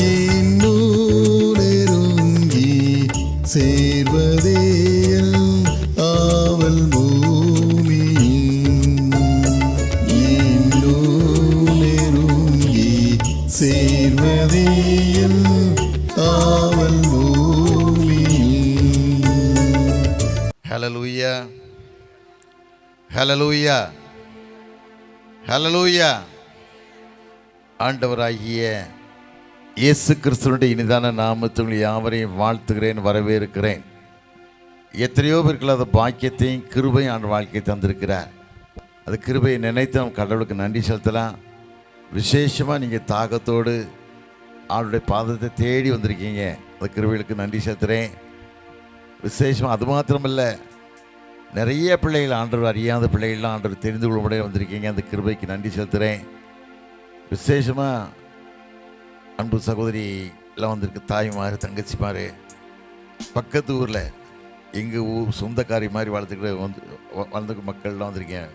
இன்னும் நெருங்கி சேர்வதேயல் ஆவல் பூமியின் இன்னும் நெருங்கி சேர்வதேயல் ஆவல் பூமியின். ஹல்லேலூயா, ஹல்லேலூயா, ஹல்லேலூயா. ஆண்டவராகிய இயேசு கிறிஸ்துவினுடைய இனிதான நாமத்தில் யாவரையும் வாழ்த்துகிறேன், வரவேற்கிறேன். எத்தனையோ பேருக்கு அந்த பாக்கியத்தையும் கிருபையும் ஆண்டு வாழ்க்கையை தந்திருக்கிறார். அது கிருபையை நினைத்து நம்ம கடவுளுக்கு நன்றி செலுத்தலாம். விசேஷமாக நீங்கள் தாகத்தோடு அவருடைய பாதத்தை தேடி வந்திருக்கீங்க, அந்த கிருபைகளுக்கு நன்றி செலுத்துகிறேன். விசேஷமாக அது மாத்திரமல்ல, நிறைய பிள்ளைகள் ஆண்டவர் அறியாத பிள்ளைகள்லாம் ஆண்டவர் தெரிந்து கொள்ளும்படியாக வந்திருக்கீங்க, அந்த கிருபைக்கு நன்றி செலுத்துகிறேன். விசேஷமாக அன்பு சகோதரி எல்லாம் வந்திருக்கு, தாய்மார் தங்கச்சிமார், பக்கத்து ஊரில் எங்கள் ஊர் சொந்தக்காரி மாதிரி வளர்ந்துக்க மக்கள்லாம் வந்திருக்கேன்.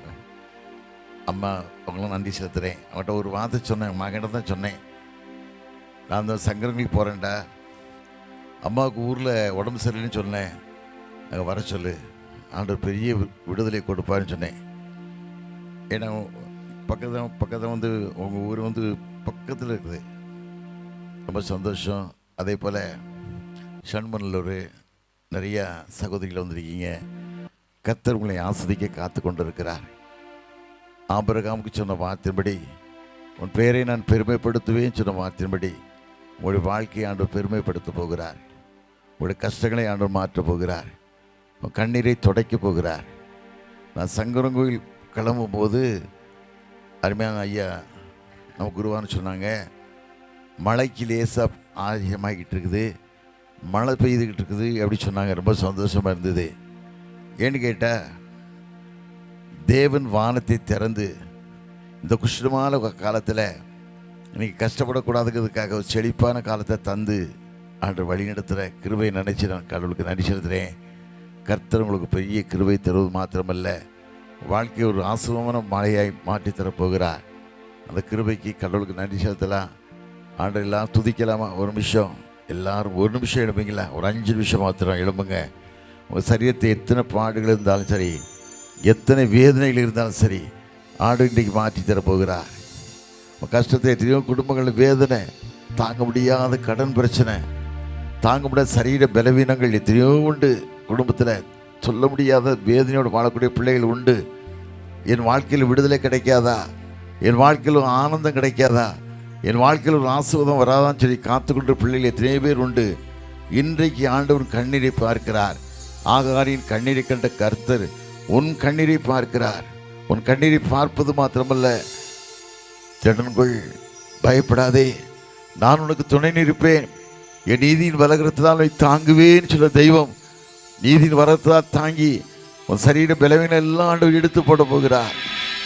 அம்மா அவங்களாம் நன்றி செலுத்துகிறேன். அவங்கள்ட்ட ஒரு வார்த்தை சொன்னேன், மகன்கிட்ட தான் சொன்னேன், நான் அந்த சங்கரங்களுக்கு போகிறேன்டா, அம்மாவுக்கு ஊரில் உடம்பு சரியில்லைன்னு சொன்னேன், அங்கே வர சொல்லு, ஆண்டவர் பெரிய விடுதலை கொடுப்பாருன்னு சொன்னேன். ஏன்னா பக்கத்தில் வந்து உங்கள் ஊர் வந்து பக்கத்தில் இருக்குது, ரொம்ப சந்தோஷம். அதே போல் ஷண்மனூர் நிறையா சகோதரிகள் வந்திருக்கீங்க. கர்த்தர் உங்களை ஆஸ்வதிக்க காத்து கொண்டு இருக்கிறார். ஆபிரகாமுக்கு சொன்ன வார்த்தையின்படி, உன் பேரை நான் பெருமைப்படுத்துவேன் சொன்ன வார்த்தையின்படி உங்களுடைய வாழ்க்கையை ஆண்டவர் பெருமைப்படுத்த போகிறார். உங்களுடைய கஷ்டங்களை ஆண்டவர் மாற்றப் போகிறார். உன் கண்ணீரை துடைக்க போகிறார். நான் சங்கரங்கோயில் கிளம்பும் போது அருமையான ஐயா நம்ம குருவான்னு சொன்னாங்க, மழைக்கு லேசாக ஆதிகமாகிட்டு இருக்குது, மழை பெய்துக்கிட்டு இருக்குது அப்படி சொன்னாங்க. ரொம்ப சந்தோஷமாக இருந்தது. ஏன்னு கேட்டால், தேவன் வானத்தை திறந்து இந்த குஷ்டமான காலத்தில் இன்றைக்கி கஷ்டப்படக்கூடாதுங்கிறதுக்காக ஒரு செழிப்பான காலத்தை தந்து ஆண்டு வழி நடத்துகிற கிருபையை நினச்சி நான் கடவுளுக்கு நன்றி செலுத்துகிறேன். கர்த்தர் உங்களுக்கு பெரிய கிருபை தருவது மாத்திரமல்ல, வாழ்க்கையை ஒரு ஆசுவமான மழையாய் மாற்றித்தரப்போகிறார். அந்த கிருபைக்கு கடவுளுக்கு நன்றி செலுத்தலாம். ஆண்டு எல்லாம் துதிக்கலாமா? ஒரு நிமிஷம் எல்லாரும் ஒரு நிமிஷம் எழுப்புங்களா? ஒரு 5 நிமிஷம் மாத்திரம் எழுப்புங்க. உங்கள் சரீரத்தை எத்தனை பாடுகள் இருந்தாலும் சரி, எத்தனை வேதனைகள் இருந்தாலும் சரி, ஆண்டு இன்றைக்கு மாற்றி தரப்போகிறார். உங்கள் கஷ்டத்தை எத்தனையோ குடும்பங்கள் வேதனை, தாங்க முடியாத கடன் பிரச்சனை, தாங்க முடியாத சரீர பலவீனங்கள் எத்தனையோ உண்டு. குடும்பத்தில் சொல்ல முடியாத வேதனையோடு வாழக்கூடிய பிள்ளைகள் உண்டு. என் வாழ்க்கையில் விடுதலை கிடைக்காதா? என் வாழ்க்கையில் ஒரு ஆனந்தம் கிடைக்காதா? என் வாழ்க்கையில் ஒரு ஆசீர்வாதம் வராதான்னு சொல்லி காத்துக்கொண்ட பிள்ளைகள் எத்தனையோ பேர் உண்டு. இன்றைக்கு ஆண்டவர் கண்ணீரை பார்க்கிறார். ஆகாரின் கண்ணீரை கண்ட கர்த்தர் உன் கண்ணீரை பார்க்கிறார். உன் கண்ணீரை பார்ப்பது மாத்திரமல்ல, திடன்கொள், பயப்படாதே, நான் உனக்கு துணை நிற்பேன், என் நீதியின் வலகரத்தினால் தாங்குவேன்னு சொல்ல தெய்வம் நீதியின் வரத்தால் தாங்கி உன் சரீர பலவீனம் எல்லாம் ஆண்டவர் எடுத்து போட போகிறார்.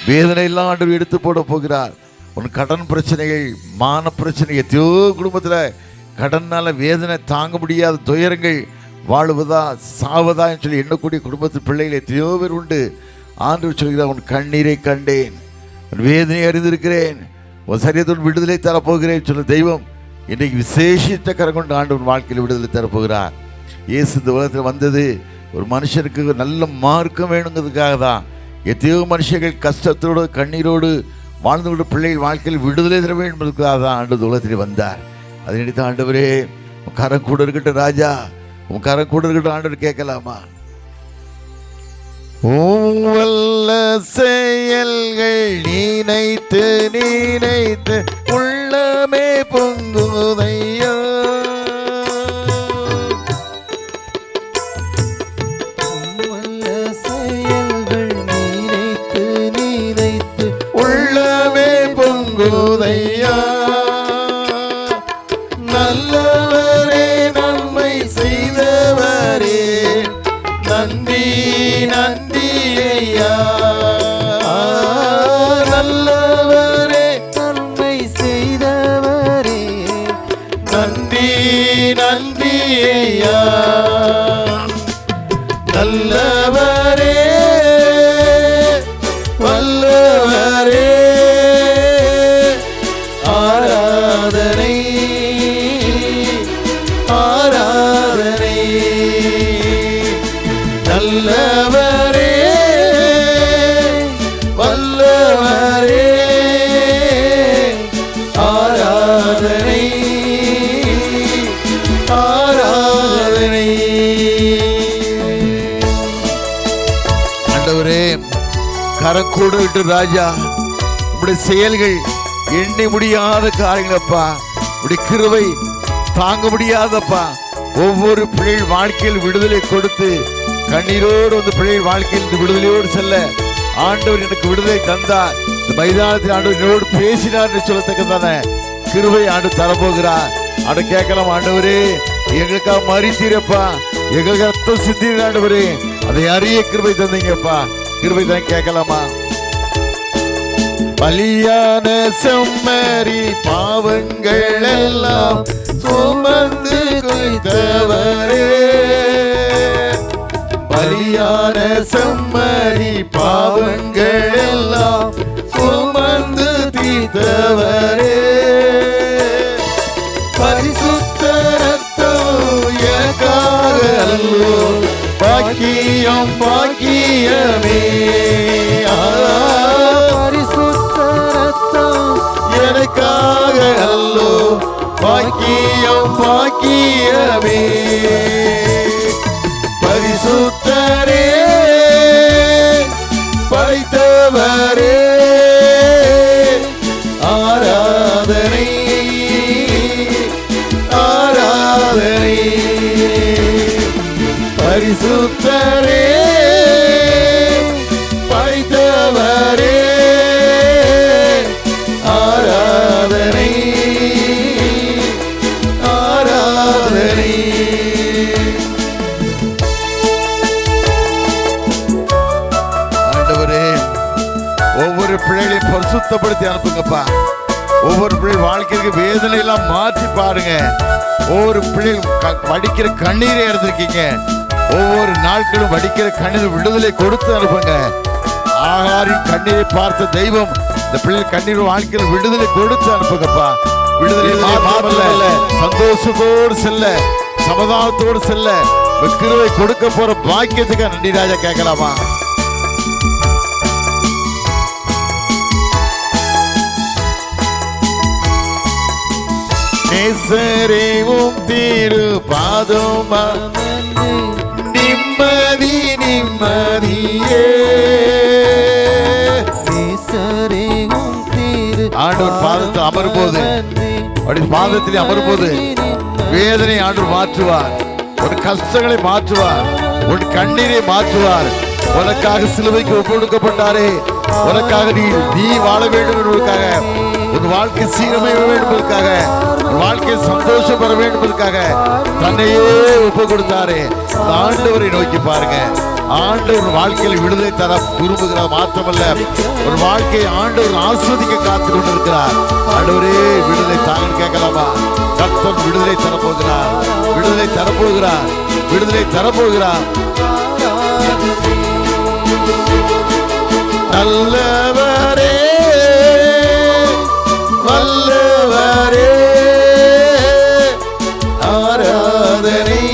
வேதனை எல்லாம் ஆண்டவர் எடுத்து போட போகிறார். உன் கடன் பிரச்சனைகள், மான பிரச்சனை, எத்தையோ குடும்பத்தில் கடனால் வேதனை தாங்க முடியாத துயரங்கள், வாழுவதா சாவதா என்று சொல்லி எண்ணக்கூடிய குடும்பத்தில் பிள்ளைகள் எத்தனையோ பேர் உண்டு. ஆண்டவர் சொல்கிறார், உன் கண்ணீரை கண்டேன், உன் வேதனை அறிந்திருக்கிறேன், உன் சரீரத்தோடு விடுதலை தரப்போகிறேன் சொல்ல தெய்வம் இன்றைக்கு விசேஷித்த கரம் கொண்டு ஆண்டவர் வாழ்க்கையில் விடுதலை தரப்போகிறார். இயேசு இந்த உலகத்தில் வந்தது ஒரு மனுஷனுக்கு நல்ல மார்க்கம் வேணுங்கிறதுக்காக தான். எத்தனையோ மனுஷர்கள் கஷ்டத்தோடு கண்ணீரோடு வாழ்ந்து பிள்ளைகள் வாழ்க்கையில் விடுதலை தர வேண்டும் என்பதற்காக தான் ஆண்டு உலகத்தில் வந்தார். அதை நினைத்த ஆண்டவரே உன் கரம் கூட இருக்கட்டும் ராஜா, உன் கரம் கூட இருக்கட்டும் ஆண்டவர் கேட்கலாமா? வல்ல செயல்கள் நினைத்து நினைத்து உள்ளமே பொங்குதையா, வல்ல செயல்கள் நினைத்து நினைத்து உள்ளமே பொங்குதையா, நல்லவரே நன்மை செய்தவரே நன்றி நன்றி ஐயா, நல்லவரே நன்மை செய்தவரே நன்றி நன்றி ஐயா, நல்லவரே வல்லவரே கரக்கூடு ராஜா. உடைய செயல்கள் எண்ணி முடியாத காரியங்களப்பா. உடைய கிருபை தாங்க முடியாதப்பா. ஒவ்வொரு பிள்ளைகள் வாழ்க்கையில் விடுதலை கொடுத்து கண்ணீரோடு வந்து பிள்ளைகள் வாழ்க்கையில் விடுதலையோடு செல்ல ஆண்டவர் எனக்கு விடுதலை தந்தார். இந்த மைதானத்தில் ஆண்டவர் என்னோடு பேசினார் என்று சொல்லத்தக்கதான கிருபை ஆண்டு தரப்போகிறார். ஆண்டு கேட்கலாம், ஆண்டவரே எங்களுக்காக மறித்தீரப்பா, எங்களுக்கு ரத்தம் சிந்தின ஆண்டவரே, அதை அறிய கிருபை தந்தீங்கப்பா. கிருபை தான் கேட்கலாமா? பலியான செம்மறி பாவங்கள் எல்லாம் சுமந்து கொய்தவரே, பலியான செம்மறி பாவங்கள் எல்லாம் சுமந்து தீர்த்தவரே, பரிசுத்த ரத்தம் எனக்காக அல்லோ, பாக்கியம் பாக்கியமே, பரிசுத்த ரத்தம் எனக்காக அல்லோ, பாக்கியம் பாக்கியமே, பரிசுத்தரே படைத்தவரே ஆராதனை ஆராதனை, பரிசுத்தரே படைத்தவரே ஆராதனை ஆராதனை. ஒவ்வொரு பிள்ளைகளையும் பரிசுத்தப்படுத்தி அனுப்புங்கப்பா. ஒவ்வொரு பிள்ளை வாழ்க்கைக்கு வேதனை எல்லாம் மாற்றி பாருங்க. ஒவ்வொரு பிள்ளைகள் வடிக்கிற கண்ணீரை இருந்திருக்கீங்க. ஒவ்வொரு நாட்களும் வடிக்கிற கண்ணீர் விடுதலை கொடுத்து அனுப்புங்க. ஆகாரின் கண்ணீரை பார்த்த தெய்வம் இந்த பிள்ளைகள் கண்ணீர் வாழ்க்கையில் விடுதலை கொடுத்து அனுப்புங்கப்பா. விடுதலை மாறல, சந்தோஷத்தோடு செல்ல, சமாதானத்தோடு செல்ல கிருபை கொடுக்க போற பாக்கியத்துக்கு நன்றி ராஜா. கேட்கலாமா? நேசரேவும் திரு பாதம் நிம்மதி நிம்மதியே, நேசரேவும் திரு ஆண்டவர் பாதத்தில் அமரும்போது, அப்படி பாதத்தில் அமரும்போது வேதனை ஆண்டவர் மாற்றுவார், ஒரு கஷ்டங்களை மாற்றுவார், ஒரு கண்ணீரை மாற்றுவார். உனக்காக சிலுவைக்கு ஒப்பு கொடுக்கப்பட்டாரே, உனக்காக நீ வாழ வேண்டும் என்பதற்காக, உன் வாழ்க்கை சீரமைய வேண்டும் என்பதற்காக, உன் வாழ்க்கை சந்தோஷம் பெற வேண்டும் என்பதற்காக தன்னையே ஒப்பு கொடுத்தாரே. ஆண்டவரை நோக்கி பாருங்க. ஆண்டவர் வாழ்க்கையில் விடுதலை தர விரும்புகிறார். மாற்றமல்ல, ஒரு வாழ்க்கையை ஆண்டவர் ஆஸ்வதிக்க காத்து கொண்டிருக்கிறார். ஆண்டவரே விடுதலை தாங்க கேட்கலாமா? கர்த்தர் விடுதலை தரப்போகிறார், விடுதலை தரப்போகிறார், விடுதலை தரப்போகிறார். நல்லவரே வல்லவரே ஆராதனை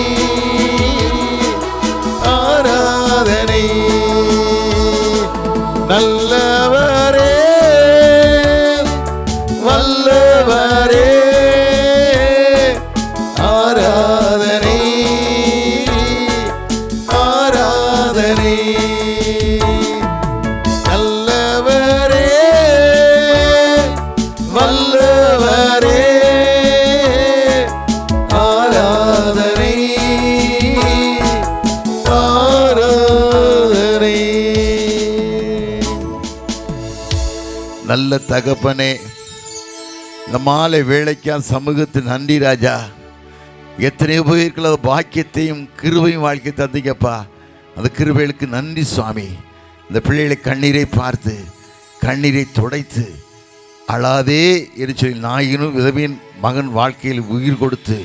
ஆராதனை, நல்லவரே வல்லவரே ஆராதனை ஆராதனை, நல்லவரே வல்லவரே ஆராதனை ஆராதனை. நல்ல தகப்பனே, இந்த மாலை வேளைக்கா சமூகத்தின் நன்றி ராஜா. எத்தனையோ பேருக்குள்ள பாக்கியத்தையும் கிருபையும் வாழ்க்கை தந்தீங்கப்பா. அந்த கிருபைகளுக்கு நன்றி சுவாமி. இந்த பிள்ளைகளை கண்ணீரை பார்த்து கண்ணீரை துடைத்து அழாதே என்று சொல்லி நாயினும் விதவியின் மகன் வாழ்க்கையில் உயிர் கொடுத்து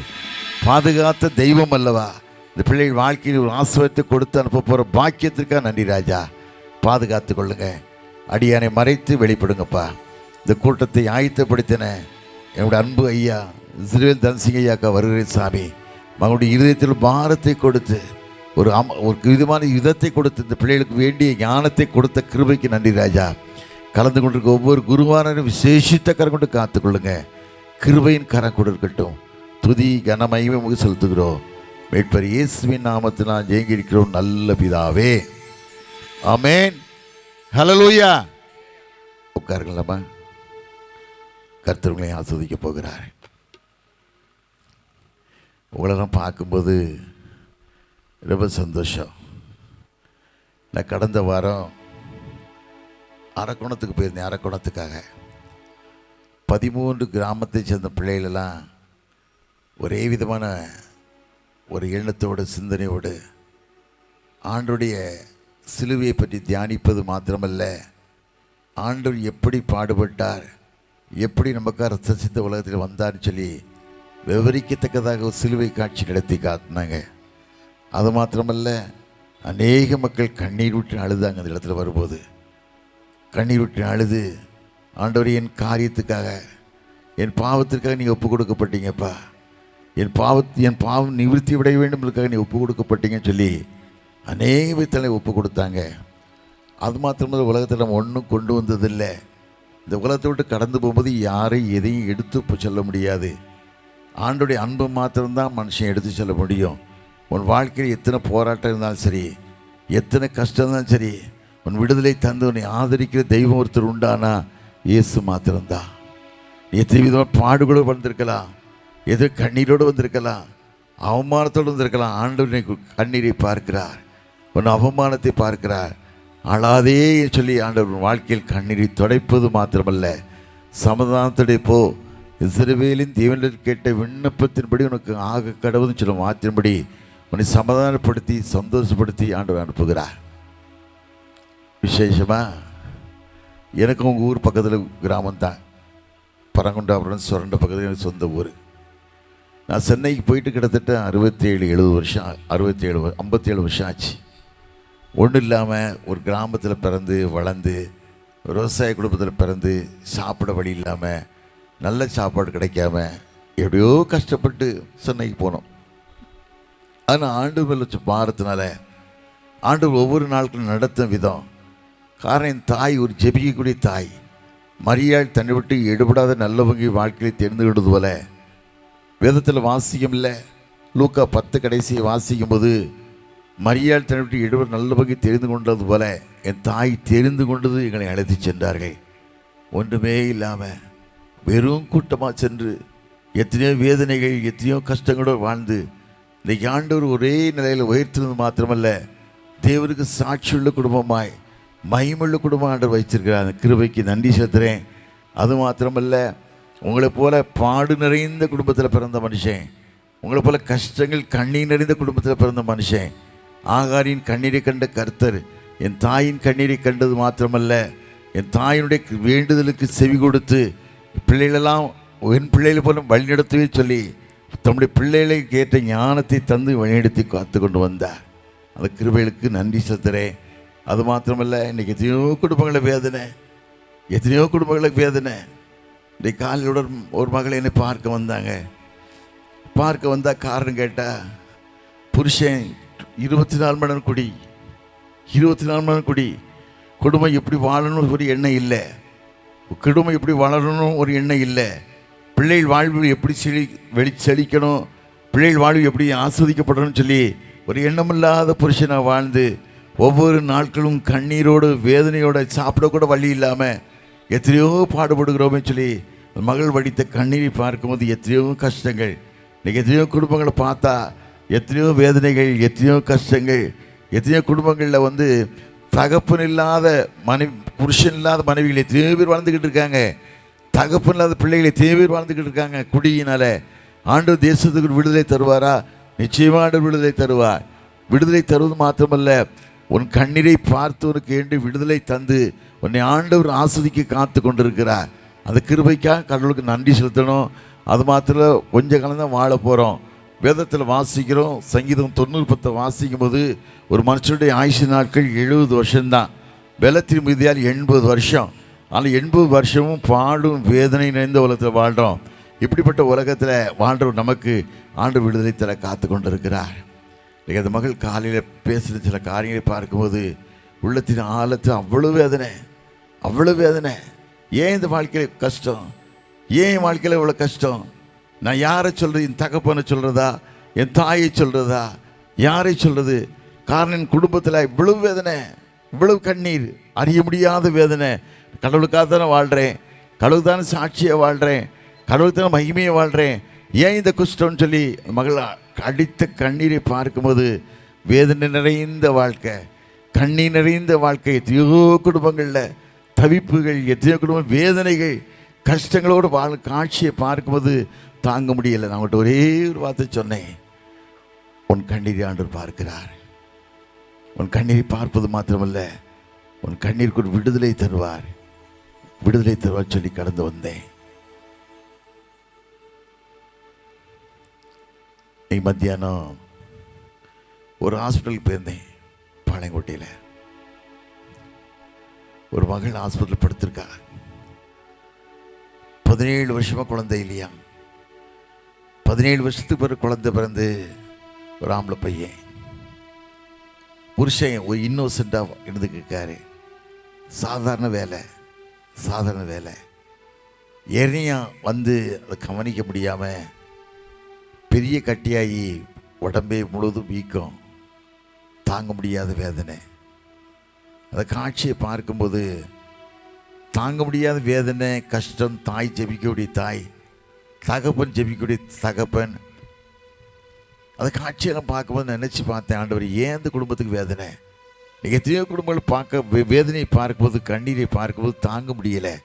பாதுகாத்த தெய்வம் அல்லவா. இந்த பிள்ளைகள் வாழ்க்கையில் ஒரு ஆசிரியத்தை கொடுத்து அனுப்ப போகிற பாக்கியத்திற்காக நன்றி ராஜா. பாதுகாத்து கொள்ளுங்க. அடியானை மறைத்து வெளிப்படுங்கப்பா. இந்த கூட்டத்தை ஆயத்தப்படுத்தின என்னுடைய அன்பு ஐயா இஸ்ரவேல் தன்சிங் ஐயாக்கா வருகிறேன் சாமி. மகனுடைய இருதயத்தில் பாரத்தை கொடுத்து ஒரு விதமான யுதத்தை கொடுத்து இந்த பிள்ளைகளுக்கு வேண்டிய ஞானத்தை கொடுத்த கிருபைக்கு நன்றி ராஜா. கலந்து கொண்டிருக்க ஒவ்வொரு குருவானரும் விசேஷித்த கரம் கொண்டு காத்துக்கொள்ளுங்க. கிருபையின் கரம் கொண்டு இருக்கட்டும். துதி கனமகிமை உங்களுக்கு செலுத்துகிறோம். மீட்பர் இயேசுவின் நாமத்தில் நான் ஜெயங்கிருக்கிறோம் நல்ல பிதாவே. ஆமென். ஹல்லேலூயா. உட்காருங்களாமா. கர்த்தர் உங்களை ஆஸ்வதிக்க போகிறார். உங்களெல்லாம் பார்க்கும்போது ரொம்ப சந்தோஷம். நான் கடந்த வாரம் அரக்கோணத்துக்கு போயிருந்தேன். அரக்கோணத்துக்காக 13 கிராமத்தை சேர்ந்த பிள்ளைகளெல்லாம் ஒரே விதமான ஒரு எண்ணத்தோடு சிந்தனையோடு ஆண்டவருடைய சிலுவையை பற்றி தியானிப்பது மாத்திரமல்ல, ஆண்டவர் எப்படி பாடுபட்டார், எப்படி நமக்காக ரத்த சிந்த உலகத்தில் வந்தார்னு சொல்லி விவரிக்கத்தக்கதாக ஒரு சிலுவை காட்சி நடத்தி காட்டினாங்க. அது மாத்திரமல்ல, அநேக மக்கள் கண்ணீர் விட்டு அழுதாங்க. அந்த இடத்துல வரும்போது கண்ணீர் விட்டு அழுது, ஆண்டவர் என் காரியத்துக்காக, என் பாவத்திற்காக நீங்கள் ஒப்பு கொடுக்கப்பட்டீங்கப்பா, என் பாவம் நிவர்த்தி விட வேண்டும்ன்றதுக்காக நீ ஒப்பு கொடுக்கப்பட்டீங்கன்னு சொல்லி அநேக விதத்தில் ஒப்பு கொடுத்தாங்க. அது மாத்திரமல்ல, உலகத்தில் நம்ம ஒன்றும் கொண்டு வந்ததில்லை. இந்த உலகத்தை விட்டு கடந்து போகும்போது யாரையும் எதையும் எடுத்து சொல்ல முடியாது. ஆண்டோடைய அன்பு மாத்திரம்தான் மனுஷன் எடுத்து சொல்ல முடியும். உன் வாழ்க்கையில் எத்தனை போராட்டம் இருந்தாலும் சரி, எத்தனை கஷ்டம் இருந்தாலும் சரி, உன் விடுதலை தந்து உன்னை ஆதரிக்கிற தெய்வம் ஒருத்தர் உண்டானா இயேசு மாத்திரம்தான். எத்தனை விதமாக பாடுகளோடு வந்திருக்கலாம், எது கண்ணீரோடு வந்திருக்கலாம், அவமானத்தோடு வந்திருக்கலாம். ஆண்டவனை கண்ணீரை பார்க்கிறார், உன் அவமானத்தை பார்க்கிறார். அழாதே சொல்லி ஆண்டவர் வாழ்க்கையில் கண்ணீரை துடைப்பது மாத்திரமல்ல, சமாதானத்துடைய போ, இஸ்ரவேலின் தேவனில் கேட்ட விண்ணப்பத்தின்படி உனக்கு ஆக கடவுள்னு சொல்ல மாற்றின்படி உன்னை சமாதானப்படுத்தி சந்தோஷப்படுத்தி ஆண்டவர் அனுப்புகிறார். விசேஷமாக எனக்கு உங்கள் ஊர் பக்கத்தில் கிராமம்தான், பரங்குண்டாபுரம் சுரண்ட பக்கத்தில் எனக்கு சொந்த ஊர். நான் சென்னைக்கு போயிட்டு கிட்டத்தட்ட 67 வருஷம் 57 வருஷம் ஆச்சு. ஒன்றும் இல்லாமல் ஒரு கிராமத்தில் பிறந்து வளர்ந்து, விவசாய குடும்பத்தில் பிறந்து, சாப்பிட வழி இல்லாமல், நல்ல சாப்பாடு கிடைக்காம எப்படியோ கஷ்டப்பட்டு சென்னைக்கு போனோம். ஆனால் ஆண்டு மேலே வச்ச பாரத்தினால ஆண்டு ஒவ்வொரு நாளுக்கும் நடத்தும் விதம் காரணம், என் தாய் ஒரு ஜெபிக்கக்கூடிய தாய். மரியாள் தன்னை விட்டு எடுபடாத நல்லவங்க வாழ்க்கையை தெரிந்துகிட்டது போல வேதத்தில் வாசிக்கும் இல்லை. லூக்கா 10 கடைசியை வாசிக்கும் போது மரியாள் தன்னை விட்டு எடுபட நல்லவங்க தெரிந்து கொண்டது போல என் தாய் தெரிந்து கொண்டது எங்களை அழைத்து சென்றார்கள். ஒன்றுமே இல்லாமல் வெறும் கூட்டமாக சென்று எத்தனையோ வேதனைகள், எத்தனையோ கஷ்டங்களோடு வாழ்ந்து இன்றைக்கு ஆண்டவர் ஒரே நிலையில் உயர்த்துவது மாத்திரமல்ல, தேவருக்கு சாட்சியுள்ள குடும்பமாய் மகிமுள்ள குடும்பம் ஆண்டவர் வைத்திருக்கிறார். அந்த கிருபைக்கு நன்றி செலுத்துகிறேன். அது மாத்திரமல்ல, உங்களை போல பாடு நிறைந்த குடும்பத்தில் பிறந்த மனுஷன், உங்களை போல கஷ்டங்கள் கண்ணீர் நிறைந்த குடும்பத்தில் பிறந்த மனுஷன். ஆகாரின் கண்ணீரை கண்ட கர்த்தர் என் தாயின் கண்ணீரை கண்டது மாத்திரமல்ல, என் தாயினுடைய வேண்டுதலுக்கு செவி கொடுத்து பிள்ளைகளெல்லாம் என் பிள்ளைகளை போல வழிநடத்தவே சொல்லி தம்முடைய பிள்ளைகளை கேட்ட ஞானத்தை தந்து வழிநடத்தி காத்து கொண்டு வந்தார். அந்த கிருபைகளுக்கு நன்றி செலுத்துகிறேன். அது மாத்திரமல்ல, இன்றைக்கி எத்தனையோ குடும்பங்களுக்கு வேதனை. இன்றைக்கு காலையோட ஒரு மகளை என்னை பார்க்க வந்தால் காரணம் கேட்டால், புருஷன் 24 மணி நேரம் குடி, குடும்பம் எப்படி வாழணும்னு ஒரு எண்ணம் இல்லை, குடும்பம் எப்படி வளரணும் ஒரு எண்ணம் இல்லை, பிள்ளைகள் வாழ்வு எப்படி செழிக்கணும், பிள்ளைகள் வாழ்வு எப்படி ஆஸ்வதிக்கப்படணும்னு சொல்லி ஒரு எண்ணமில்லாத புருஷனாக வாழ்ந்து ஒவ்வொரு நாட்களும் கண்ணீரோடு வேதனையோடு சாப்பிடக்கூட வழி இல்லாமல் எத்தனையோ பாடுபடுகிறோமே சொல்லி மகள் வடித்த கண்ணீரை பார்க்கும்போது எத்தனையோ கஷ்டங்கள். இன்றைக்கி எத்தனையோ குடும்பங்களை பார்த்தா எத்தனையோ வேதனைகள், எத்தனையோ கஷ்டங்கள். எத்தனையோ குடும்பங்களில் தகப்பன் இல்லாத புருஷன் இல்லாத மனைவிகள் எத்தனையோ பேர் வாழ்ந்துக்கிட்டு இருக்காங்க. தகப்பன் இல்லாத பிள்ளைகளை எத்தனையோ பேர் வாழ்ந்துக்கிட்டு இருக்காங்க. குடியினால ஆண்டவர் தேசத்துக்கு விடுதலை தருவாரா? நிச்சயமாக ஆண்டவர் விடுதலை தருவார். விடுதலை தருவது மாத்திரமல்ல, உன் கண்ணீரை பார்த்து உனக்கு என்று விடுதலை தந்து உன்னை ஆண்டவர் ஆஸ்வதிக்க காத்து கொண்டிருக்கிறார். அந்த கிருபைக்காக கடவுளுக்கு நன்றி செலுத்தணும். அது மாத்திரம் கொஞ்ச காலம் தான் வாழ போகிறோம். வேதத்தில் வாசிக்கிறோம், சங்கீதம் 90:10 வாசிக்கும் போது ஒரு மனுஷனுடைய ஆயுசு நாட்கள் 70 வருஷம்தான், பலத்தின் மிகுதியால் 80 வருஷம். ஆனால் 80 வருஷமும் பாடும் வேதனை நிறைந்த உலகத்தில் வாழ்கிறோம். இப்படிப்பட்ட உலகத்தில் வாழ்கிறவர் நமக்கு ஆண்டு விடுதலை தர காத்து கொண்டு இருக்கிறார். இன்றைக்கி அந்த மகள் காலையில் பேசுகிற சில காரியங்களை பார்க்கும்போது உள்ளத்தின் ஆழத்தில் அவ்வளோ வேதனை. ஏன் இந்த வாழ்க்கையில் கஷ்டம்? ஏன் என் வாழ்க்கையில் இவ்வளோ கஷ்டம்? நான் யாரை சொல்கிறது? என் தகப்பனை சொல்கிறதா, என் தாயை சொல்கிறதா, யாரை சொல்கிறது? காரணம் என் குடும்பத்தில் இவ்வளவு வேதனை. இவ்வளவு கண்ணீர், அறிய முடியாத வேதனை. கடவுளுக்காக தானே வாழ்கிறேன், கடவுளுக்கு தானே சாட்சியாக வாழ்கிறேன், கடவுளுக்கு தானே மகிமையை வாழ்கிறேன், ஏன் இந்த குஷ்டம்னு சொல்லி மகள் அடித்த கண்ணீரை பார்க்கும்போது வேதனை நிறைந்த வாழ்க்கை, கண்ணீர் நிறைந்த வாழ்க்கை. எத்தனையோ குடும்பங்களில் தவிப்புகள், எத்தனையோ குடும்பம் வேதனைகள், கஷ்டங்களோடு காட்சியை பார்க்கும்போது தாங்க முடியலை. நான் உங்கள்கிட்ட ஒரே ஒரு வார்த்தை சொன்னேன், உன் கண்ணீரை ஆண்டவர் பார்க்கிறார். உன் கண்ணீரை பார்ப்பது மாத்திரமல்ல, உன் கண்ணீருக்கு விடுதலை தருவார், விடுதலை தருவார் சொல்லி கடந்து வந்தேன். இன்னைக்கு மத்தியானம் ஒரு ஹாஸ்பிட்டலுக்கு போயிருந்தேன். பாளையங்கோட்டையில் ஒரு மகள் ஹாஸ்பிட்டல் படுத்திருக்கா. 17 வருஷமா குழந்தை இல்லையா. 17 வருஷத்துக்கு பிறகு குழந்தை பிறந்து ஒரு ஆம்பளை பையன். புருஷன் ஒரு இன்னோசென்ட்டாக இருந்துக்கிருக்காரு. சாதாரண வேலை, சாதாரண வேலை. எரியா வந்து அதை கவனிக்க முடியாமல் பெரிய கட்டியாகி உடம்பே முழுவதும் வீக்கம், தாங்க முடியாத வேதனை. அந்த காட்சியை பார்க்கும்போது தாங்க முடியாத வேதனை, கஷ்டம். தாய் ஜெபிக்கக்கூடிய தாய், தகப்பன் ஜெபிக்கக்கூடிய தகப்பன். அந்த காட்சியெல்லாம் பார்க்கும்போது நினச்சி பார்த்தேன், ஆண்டவர் ஏன் இந்த குடும்பத்துக்கு வேதனை? எத்தனையோ குடும்பங்கள் பார்க்க வேதனையை பார்க்கும்போது, கண்ணீரை பார்க்கும்போது தாங்க முடியலை.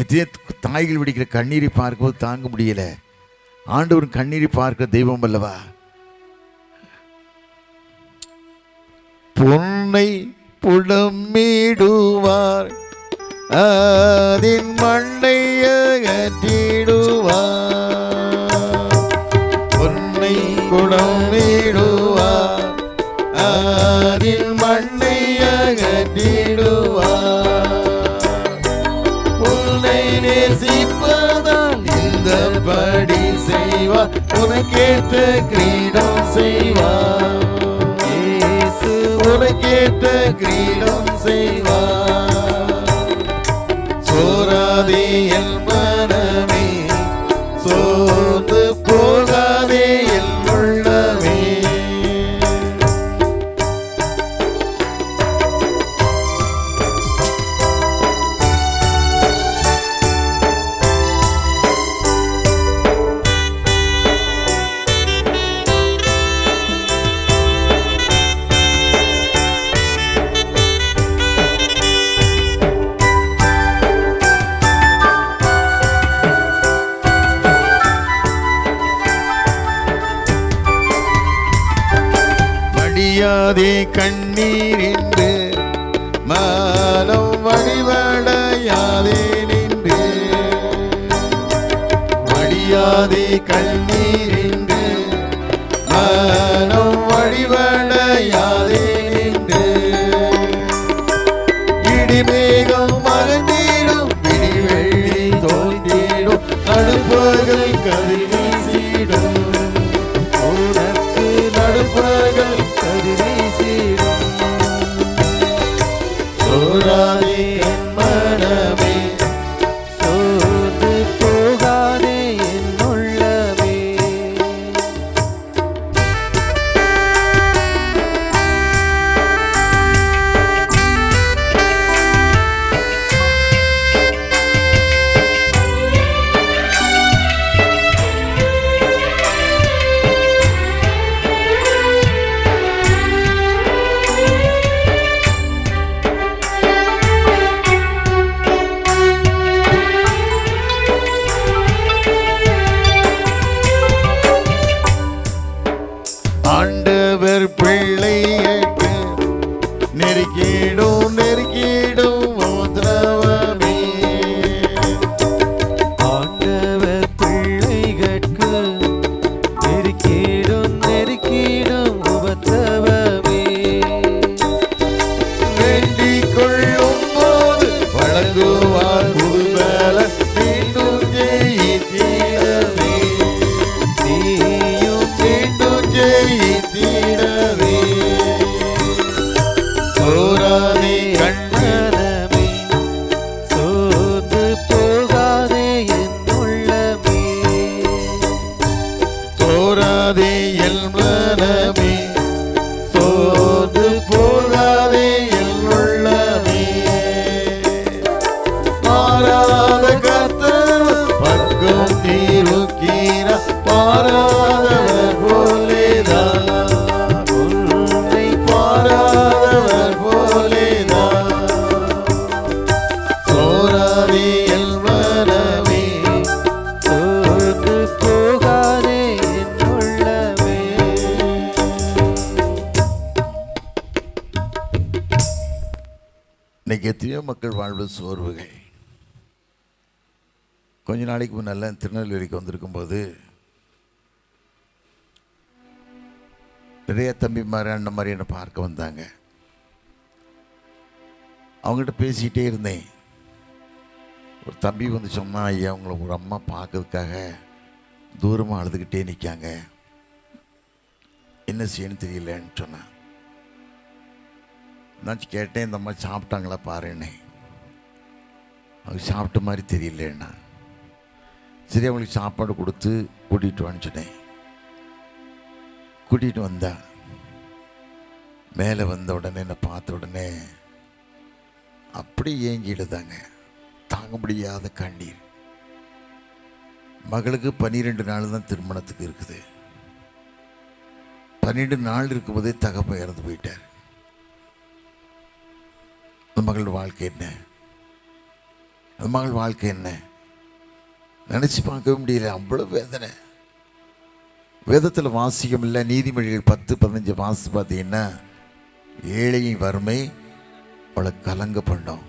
எத்தனையோ தாய்கள் வெடிக்கிற கண்ணீரை பார்க்கும்போது தாங்க முடியலை. ஆண்டவர் கண்ணீரை பார்க்கிற தெய்வம் அல்லவா. பொன்னை புடமிடுவார், அதின் மண்ணை அகற்றிடுவார். பொன்னை புடமிடுவார், அதின் மண்ணை அகற்றிடுவார். உன்னை நேசிப்பதால் இந்த படி செய்வார், உனக்கேற்ற கிரீடம் செய்வார். இயேசு உனக்கேற்ற கிரீடம் செய்வார். சோராதே என் மனமே, சோர்ந்து போகாதே என் உள்ளமே. வடியாதே கண்ணீர் என்று மானம் வடிவடையாதே நின்று. வடியாதே கண்ணீர் என்று மானம் வடிவடையாதே நின்று. இடிமேகம் மகந்தீடும், விடிவெள்ளி தோன்றிடும், நடுப்பகல் கதிர் வீசிடும். உனக்கு நடுப்பகல் கதிர் வீசிடும். சோராதே என் மனமே, சோர்ந்து போகாதே என் உள்ளமே. மக்கள் வாழ்வு சோர்வுகள். கொஞ்ச நாளைக்கு முன்னால் திருநெல்வேலிக்கு வந்திருக்கும்போது நிறைய தம்பிமார் அண்ணன் மாதிரி என்னை பார்க்க வந்தாங்க. அவங்ககிட்ட பேசிக்கிட்டே இருந்தேன். ஒரு தம்பி வந்து சொன்னா, ஐயா உங்களை ஒரு அம்மா பார்க்கறதுக்காக தூரமாக அழுதுகிட்டே நிற்காங்க, என்ன செய்யணும்னு தெரியலன்னு சொன்னான். நான் கேட்டேன், இந்த அம்மா சாப்பிட்டாங்களா பாருன்னே. அவங்க சாப்பிட்ட மாதிரி தெரியலன்னா, சரி அவங்களுக்கு சாப்பாடு கொடுத்து கூட்டிகிட்டு வான்னு சொன்னேன். கூட்டிகிட்டு வந்தா மேலே வந்த உடனே என்னை பார்த்த உடனே அப்படி ஏங்கிடுதாங்க, தாங்க முடியாத கண்ணீர். மகளுக்கு 12 நாள் தான் திருமணத்துக்கு இருக்குது. 12 நாள் இருக்கும்போதே தகப்பன் இறந்து போயிட்டார். அந்த மகளோட வாழ்க்கை என்ன, அந்த மகள் வாழ்க்கை என்ன நினச்சி பார்க்கவே முடியல. அவ்வளோ வேதனை. வேதத்தில் வாசிக்கம் இல்லை. நீதிமொழிகள் 10-15 வாசி பார்த்தீங்கன்னா, ஏழையின் வறுமை அவளை கலங்க பண்ணோம்.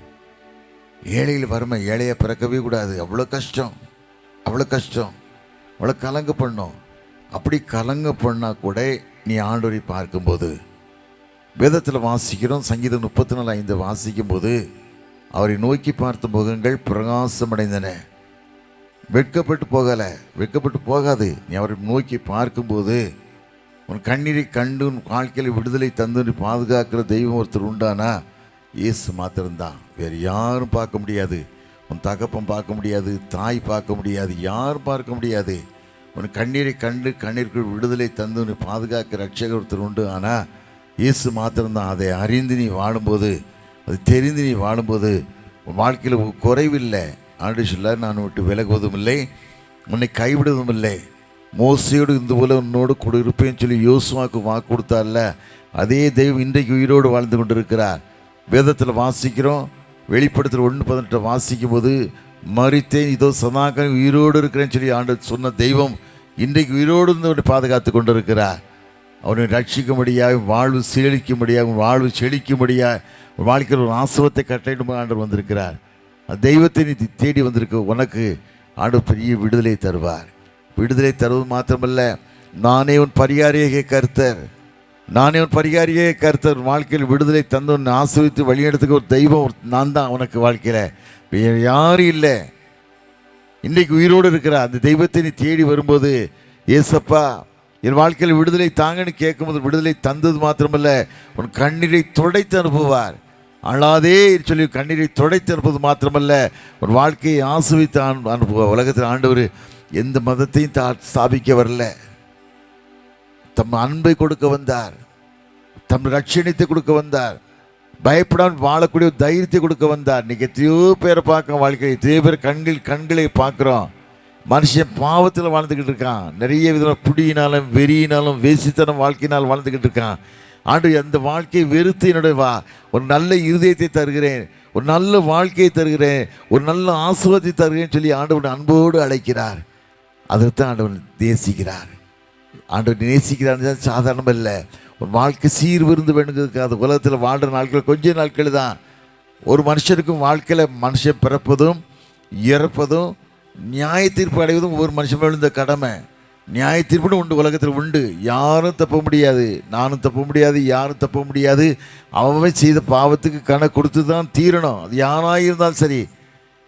ஏழையில் வறுமை, ஏழையை பிறக்கவே கூடாது, அவ்வளோ கஷ்டம், அவ்வளோ கஷ்டம், அவளை கலங்க பண்ணோம். அப்படி கலங்க பண்ணால் கூட நீ ஆண்டவரை பார்க்கும்போது, வேதத்தில் வாசிக்கிறோம், சங்கீதம் 34:5 வாசிக்கும்போது, அவரை நோக்கி பார்த்த முகங்கள் பிரகாசமடைந்தன. வெட்கப்பட்டு போகலை, வெட்கப்பட்டு போகாது. நீ அவரை நோக்கி பார்க்கும்போது உன் கண்ணீரை கண்டு உன் வாழ்க்கையில் விடுதலை தந்து பாதுகாக்கிற தெய்வம் ஒருத்தர் உண்டானா இயேசு மாத்திரம்தான். வேறு யாரும் பார்க்க முடியாது. உன் தகப்பன் பார்க்க முடியாது, தாய் பார்க்க முடியாது, யாரும் பார்க்க முடியாது. உன் கண்ணீரை கண்டு கண்ணீருக்குள் விடுதலை தந்து உன்னை பாதுகாக்கிற ரட்சகர் ஒருத்தர் உண்டு. ஆனால் இயேசு மாத்திரம்தான். அதை அறிந்து நீ வாழும்போது, அது தெரிந்து நீ வாழும்போது உன் வாழ்க்கையில் குறைவில்லை. ஆண்டு சொல்ல, நான் விட்டு விலகுவதும் இல்லை, உன்னை கைவிடுவதும் இல்லை. மோசையோடு இந்த போல உன்னோடு கூட இருப்பேன்னு சொல்லி யோசுவாவுக்கு வாக்கு கொடுத்தார்ல, அதே தெய்வம் இன்றைக்கு உயிரோடு வாழ்ந்து கொண்டிருக்கிறார். வேதத்தில் வாசிக்கிறோம், வெளிப்படுத்தல் 1:18 வாசிக்கும் போது, மரித்தேன் இதோ சதாகாலம் உயிரோடு இருக்கிறேன்னு சொல்லி ஆண்டு சொன்ன தெய்வம் இன்றைக்கு உயிரோடு இருந்து பாதுகாத்து கொண்டிருக்கிறார். அவனை ரட்சிக்கும்படியாக, வாழ்வு சீழிக்கும்படியாக, வாழ்வு செழிக்கும்படியாக, வாழ்க்கையில் ஒரு ஆசவத்தை கட்டளையிடும் ஆண்டவர் வந்திருக்கிறார். தெய்வத்தை நீ தேடி வந்திருக்க உனக்கு ஆண்டவர் பெரிய விடுதலை தருவார். விடுதலை தருவது மாத்திரமல்ல, நானே உன் பரிகாரியே கர்த்தர், நானே உன் பரிகாரியே கர்த்தர். வாழ்க்கையில் விடுதலை தந்து உன்னை ஆசிர்வதித்து வழிநடத்துக்கு ஒரு தெய்வம் நான் தான் உனக்கு வாழ்க்கையில், வேறு யாரும் இல்லை. இன்றைக்கு உயிரோடு இருக்கிற அந்த தெய்வத்தை நீ தேடி வரும்போது, ஏசப்பா என் வாழ்க்கையில் விடுதலை தாங்கன்னு கேட்கும்போது விடுதலை தந்தது மாத்திரமல்ல, உன் கண்ணீரை துடைத்து அனுப்புவார். அழாதே சொல்லி கண்ணீரை துடைத்து அனுப்புவது மாத்திரமல்ல, ஒரு வாழ்க்கையை ஆசிர்வதித்து அனுப்புவார். உலகத்தில் ஆண்டவர் எந்த மதத்தையும் ஸ்தாபிக்க வரல, தம் அன்பை கொடுக்க வந்தார், தம் ரட்சணித்தை கொடுக்க வந்தார், பயப்படாமல் வாழக்கூடிய தைரியத்தை கொடுக்க வந்தார். இன்னைக்கு எத்தனையோ பேரை பார்க்க வாழ்க்கையில், எத்தனையோ பேர் கண்களை பார்க்குறோம். மனுஷன் பாவத்தில் வாழ்ந்துக்கிட்டு இருக்கான். நிறைய விதமாக புடியினாலும் வெறியினாலும் வேசித்தனம் வாழ்க்கையினால் வாழ்ந்துக்கிட்டு இருக்கான். ஆண்டு அந்த வாழ்க்கையை வெறுத்து என்னுடைய ஒரு நல்ல இருதயத்தை தருகிறேன், ஒரு நல்ல வாழ்க்கையை தருகிறேன், ஒரு நல்ல ஆசீர்வாதத்தை தருகிறேன்னு சொல்லி ஆண்டவன் அன்போடு அழைக்கிறார். அதைத்தான் ஆண்டவன் நேசிக்கிறார். ஆண்டவன் நேசிக்கிறான்னு சாதாரணம் இல்லை. ஒரு வாழ்க்கை சீர்விருந்து வேணுங்கிறதுக்கு அது உலகத்தில் வாழ்கிற நாட்கள் கொஞ்ச நாட்கள் தான். ஒரு மனுஷனுக்கும் வாழ்க்கையில் மனுஷன் பிறப்பதும் இறப்பதும் நியாய தீர்ப்பு அடைவதும் ஒவ்வொரு மனுஷன் விழுந்த கடமை. நியாய தீர்ப்புன்னு உண்டு, உலகத்தில் உண்டு. யாரும் தப்ப முடியாது, நானும் தப்ப முடியாது, யாரும் தப்ப முடியாது. அவன் செய்த பாவத்துக்கு கணக்கு கொடுத்து தான் தீரணும், அது யாராக இருந்தாலும் சரி.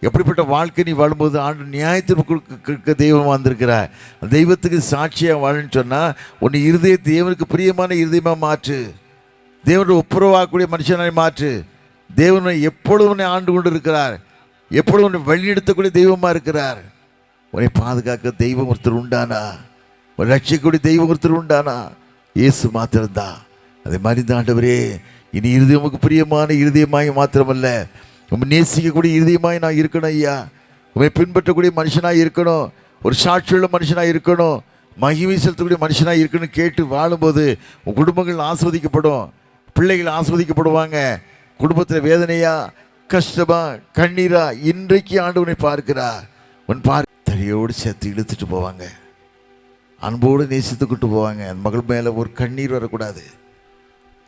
எப்படிப்பட்ட வாழ்க்கை நீ வாழும்போது ஆண்டு நியாய தீர்ப்பு கொடுக்க தெய்வம் வந்திருக்கிறார். அந்த தெய்வத்துக்கு சாட்சியாக வாழன்னு சொன்னால் உன் இருதய தேவனுக்கு பிரியமான இருதயமாக மாற்று, தேவனுடைய ஒப்புரவாகக்கூடிய மனுஷனாய் மாற்று. தேவனை எப்பொழுதும் உன்னை ஆண்டு கொண்டு இருக்கிறார், எப்பொழுதும் உன்னை வழிநடத்தக்கூடிய தெய்வமாக இருக்கிறார். உன்னை பாதுகாக்க தெய்வம் ஒருத்தர் உண்டானா, ஒரு ரட்சிக்கக்கூடிய தெய்வம் ஒருத்தர் உண்டானா இயேசு மாத்திரம்தான். அதே மாதிரி தான் ஆண்டவரே, இனி இருதயமுக்கு பிரியமான இருதயமாய் மாத்திரமல்ல, உண்மை நேசிக்கக்கூடிய இருதயமாய் நான் இருக்கணும் ஐயா. உண்மை பின்பற்றக்கூடிய மனுஷனாக இருக்கணும், ஒரு சாட்சியுள்ள மனுஷனாக இருக்கணும், மகிமை செலுத்தக்கூடிய மனுஷனாக இருக்கணும். கேட்டு வாழும்போது உன் குடும்பங்கள் ஆஸ்வதிக்கப்படும், பிள்ளைகள் ஆஸ்வதிக்கப்படுவாங்க. குடும்பத்தில் வேதனையா, கஷ்டமா, கண்ணீரா, இன்றைக்கு ஆண்டவனை பார்க்கிறார். உன் தடியோடு சேர்த்து இழுத்துட்டு போவாங்க, அன்போடு நேசித்துக்கிட்டு போவாங்க. அந்த மகள் மேலே ஒரு கண்ணீர் வரக்கூடாது,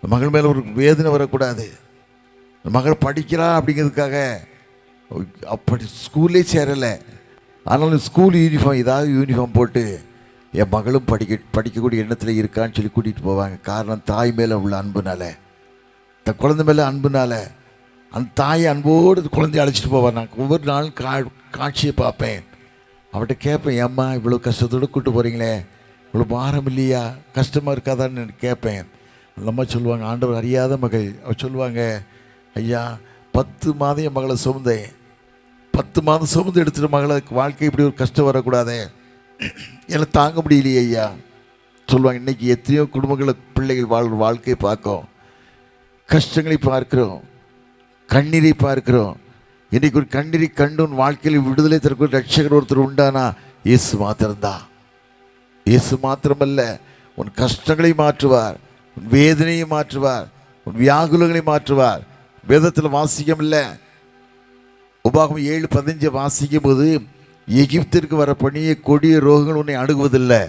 மகள் மேலே ஒரு வேதனை வரக்கூடாது. மகள் படிக்கிறா அப்படிங்கிறதுக்காக அப்படி ஸ்கூல்லே சேரலை. ஆனாலும் ஸ்கூல் யூனிஃபார்ம் ஏதாவது யூனிஃபார்ம் போட்டு என் மகளும் படிக்கக்கூடிய எண்ணத்தில் இருக்கான்னு சொல்லி கூட்டிகிட்டு போவாங்க. காரணம் தாய் மேலே உள்ள அன்புனால, தன் குழந்தை மேலே அன்புனால. அந்த தாயை அன்போடு குழந்தைய அழைச்சிட்டு போவார். நான் ஒவ்வொரு நாளும் காட்சியை பார்ப்பேன். அவர்கிட்ட கேட்பேன், ஏம்மா இவ்வளோ கஷ்டத்தோடு கூப்பிட்டு போகிறீங்களே, இவ்வளோ பாரம் இல்லையா, கஷ்டமாக இருக்காதான்னு கேட்பேன். அந்த அம்மா சொல்லுவாங்க, ஆண்டவர் அறியாத மகள். அவர் சொல்லுவாங்க, ஐயா 10 மாதம் என் மகளை சுமந்தேன், 10 மாதம் சுமந்து எடுத்துகிட்டு மகளை வாழ்க்கை இப்படி ஒரு கஷ்டம் வரக்கூடாதே, எனக்கு தாங்க முடியலையே ஐயா சொல்லுவாங்க. இன்றைக்கி எத்தனையோ குடும்பங்களை பிள்ளைகள் வாழ்கிற வாழ்க்கையை பார்க்கும், கஷ்டங்களை பார்க்குறோம், கண்ணீரை பார்க்குறோம். இன்றைக்கு ஒரு கண்ணீரை கண்டு உன் வாழ்க்கையில் விடுதலை தரக்கூடிய ரட்சகர் ஒருத்தர் உண்டானா இயேசு மாத்திரம்தான். இயேசு மாத்திரமல்ல, உன் கஷ்டங்களை மாற்றுவார், உன் வேதனையை மாற்றுவார், உன் வியாகுலங்களை மாற்றுவார். வேதத்தில் வாசிக்கம் இல்லை, உபாகம் 7:15 வாசிக்கும் போது, எகிப்திற்கு வர பணியை கொடிய ரோகங்கள் உன்னை அணுகுவதில்லை,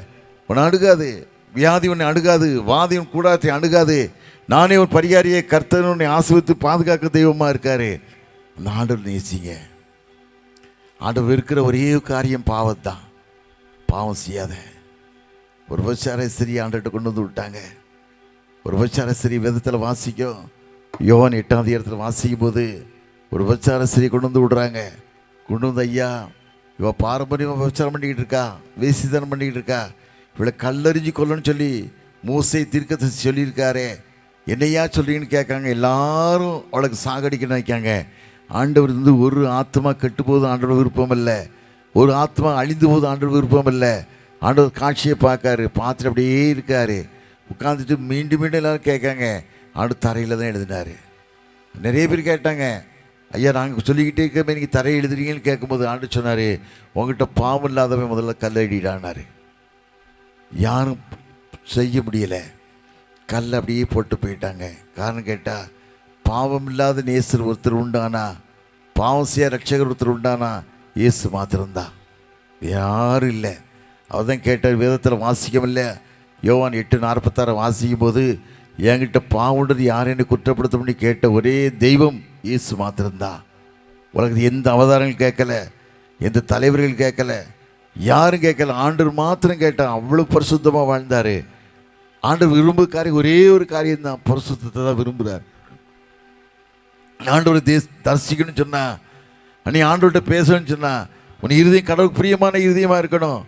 உன்னை அணுகாது, வியாதி உன்னை அணுகாது, வாதி உன் கூடாரத்தை அணுகாது, நானே உன் பரிகாரியை கர்த்தர் உன்னை ஆசீர்வதித்து பாதுகாக்க தெய்வமாக இருக்காரு. அந்த ஆண்டவர் நேசிங்க. ஆண்டவர் இருக்கிற ஒரே காரியம் பாவத்தான். பாவம் செய்யாத. ஒரு விபச்சார ஸ்திரீ ஆண்டவர்கிட்ட கொண்டு வந்து விட்டாங்க. ஒரு விபச்சார ஸ்திரீ வேதத்தில் வாசிக்கும், யோவான் 8ஆம் அதிகாரத்தில் வாசிக்கும் போது ஒரு விபச்சார ஸ்திரீ கொண்டு வந்து விடுறாங்க. கொண்டு வந்து, ஐயா இவ பாரம்பரியமாக விபச்சாரம் பண்ணிக்கிட்டு இருக்கா, வேசித்தனம் பண்ணிக்கிட்டு இருக்கா, இவளை கல்லறிஞ்சு கொல்லணும்னு சொல்லி மோசே தீர்க்கத்தை சொல்லியிருக்காரே, என்னையா சொல்றீங்கன்னு கேட்காங்க. எல்லாரும் அவளுக்கு சாகடிக்க நினைக்காங்க. ஆண்டவர் இருந்து ஒரு ஆத்மா கெட்டு போது ஆண்டவர் விருப்பம் இல்லை, ஒரு ஆத்மா அழிந்து போது ஆண்டவர் விருப்பம் இல்லை. ஆண்டவர் காட்சியை பார்க்காரு, பார்த்துட்டு அப்படியே இருக்காரு. உட்காந்துட்டு மீண்டும் மீண்டும் எல்லாரும் கேட்காங்க. ஆண்டவர் தரையில் தான் எழுதினார். நிறைய பேர் கேட்டாங்க, ஐயா நாங்கள் சொல்லிக்கிட்டே இருக்கமே நீங்கள் தரையை எழுதுறீங்கன்னு கேட்கும்போது ஆண்டு சொன்னார், உங்ககிட்ட பாவம் இல்லாதவன் முதல்ல கல்லடிடானார். யாரும் செய்ய முடியலை, கல் அப்படியே போட்டு போயிட்டாங்க. காரணம் கேட்டால், பாவம் இல்லாத நேசர் ஒருத்தர் உண்டானா, பாவம் செய்ய ரட்சகர் ஒருத்தர் உண்டானா இயேசு மாத்திரம்தான், யாரும் இல்லை. அவர் தான் கேட்டார், வேதத்தில் வாசிக்கவில்லை, யோவான் 8:46 வாசிக்கும் போது, என்கிட்ட பாவம்ன்றது யாரையும் குற்றப்படுத்த பண்ணி கேட்ட ஒரே தெய்வம் இயேசு மாத்திரம்தான். உலகத்தில் எந்த அவதாரங்கள் கேட்கல, எந்த தலைவர்கள் கேட்கல, யாரும் கேட்கல, ஆண்டவர் மாத்திரம் கேட்டான். அவ்வளோ பரிசுத்தமாக வாழ்ந்தார். ஆண்டவர் விரும்புகிற காரியம் ஒரே ஒரு காரியம்தான், பரிசுத்தத்தை தான் விரும்புகிறார். ஆண்டவர் தரிசிக்கணும்னு சொன்னா, நீ ஆண்டவர்கிட்ட பேசணும்னு சொன்னா, உன் இருதயம் கடவுளுக்கு பிரியமான இருதயமாக இருக்கணும்,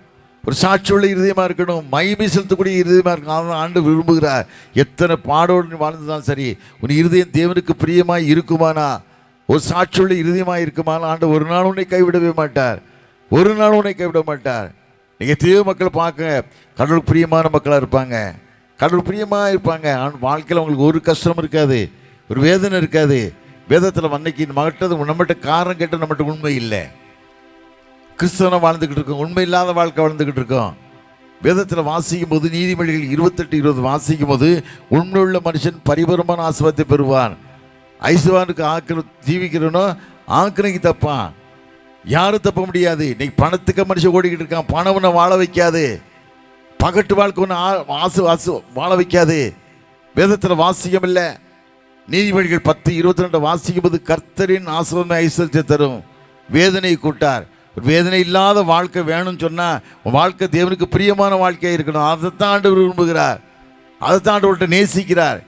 ஒரு சாட்சியுள்ள இருதயமாக இருக்கணும், மகிமை செலுத்தக்கூடிய இருதயமாக இருக்கணும். அதனால் ஆண்டு விரும்புகிறார். எத்தனை பாடோடு வாழ்ந்ததுதான் சரி, உன் இருதயம் தேவனுக்கு பிரியமாக இருக்குமானா, ஒரு சாட்சியுள்ள இருதயமாக இருக்குமானா, ஆண்டு ஒரு நாள் உன்னை கைவிடவே மாட்டார், ஒரு நாள் உன்னை கைவிட மாட்டார். நீங்கள் தேவ மக்களை பார்க்க கடவுளுக்கு பிரியமான மக்களாக இருப்பாங்க, கடவுள் பிரியமாக இருப்பாங்க. வாழ்க்கையில் அவங்களுக்கு ஒரு கஷ்டம் இருக்காது, ஒரு வேதனை இருக்காது. வேதத்தில் அன்னைக்கு நம்மகிட்ட காரணம் கேட்டால் நம்மகிட்ட உண்மை இல்லை, கிறிஸ்தவனை வாழ்ந்துக்கிட்டு இருக்கோம், உண்மை இல்லாத வாழ்க்கை வாழ்ந்துக்கிட்டு இருக்கோம். வேதத்தில் வாசிக்கும் போது, நீதிமொழிகள் 28:20 வாசிக்கும் போது, உண்மையுள்ள மனுஷன் பரிபூரமான ஆசீர்வாதத்தை பெறுவான், ஐசுவானுக்கு ஜீவிக்கிறனோ ஆக்கினைக்கு தப்பான். யாரும் தப்ப முடியாது. இன்னைக்கு பணத்துக்கு மனுஷன் ஓடிக்கிட்டு இருக்கான். பணம் உன்னை வாழ வைக்காது, பகட்டு வாழ்க்கை ஒன்று ஆசு வாழ வைக்காது. வேதத்தில் வாசிக்கம் இல்லை. நீதிமொழிகள் 10:22 வாசிக்கும் போது, கர்த்தரின் ஆசீர்வாதம் ஐஸ்வர்யத்தை தரும், வேதனை கூட்டார். வேதனை இல்லாத வாழ்க்கை வேணும்னு சொன்னால் வாழ்க்கை தேவனுக்கு பிரியமான வாழ்க்கையாக இருக்கணும். அதைத்தான் ஆண்டவர் விரும்புகிறார், அதைத்தான் ஆண்டவர்கிட்ட நேசிக்கிறார்.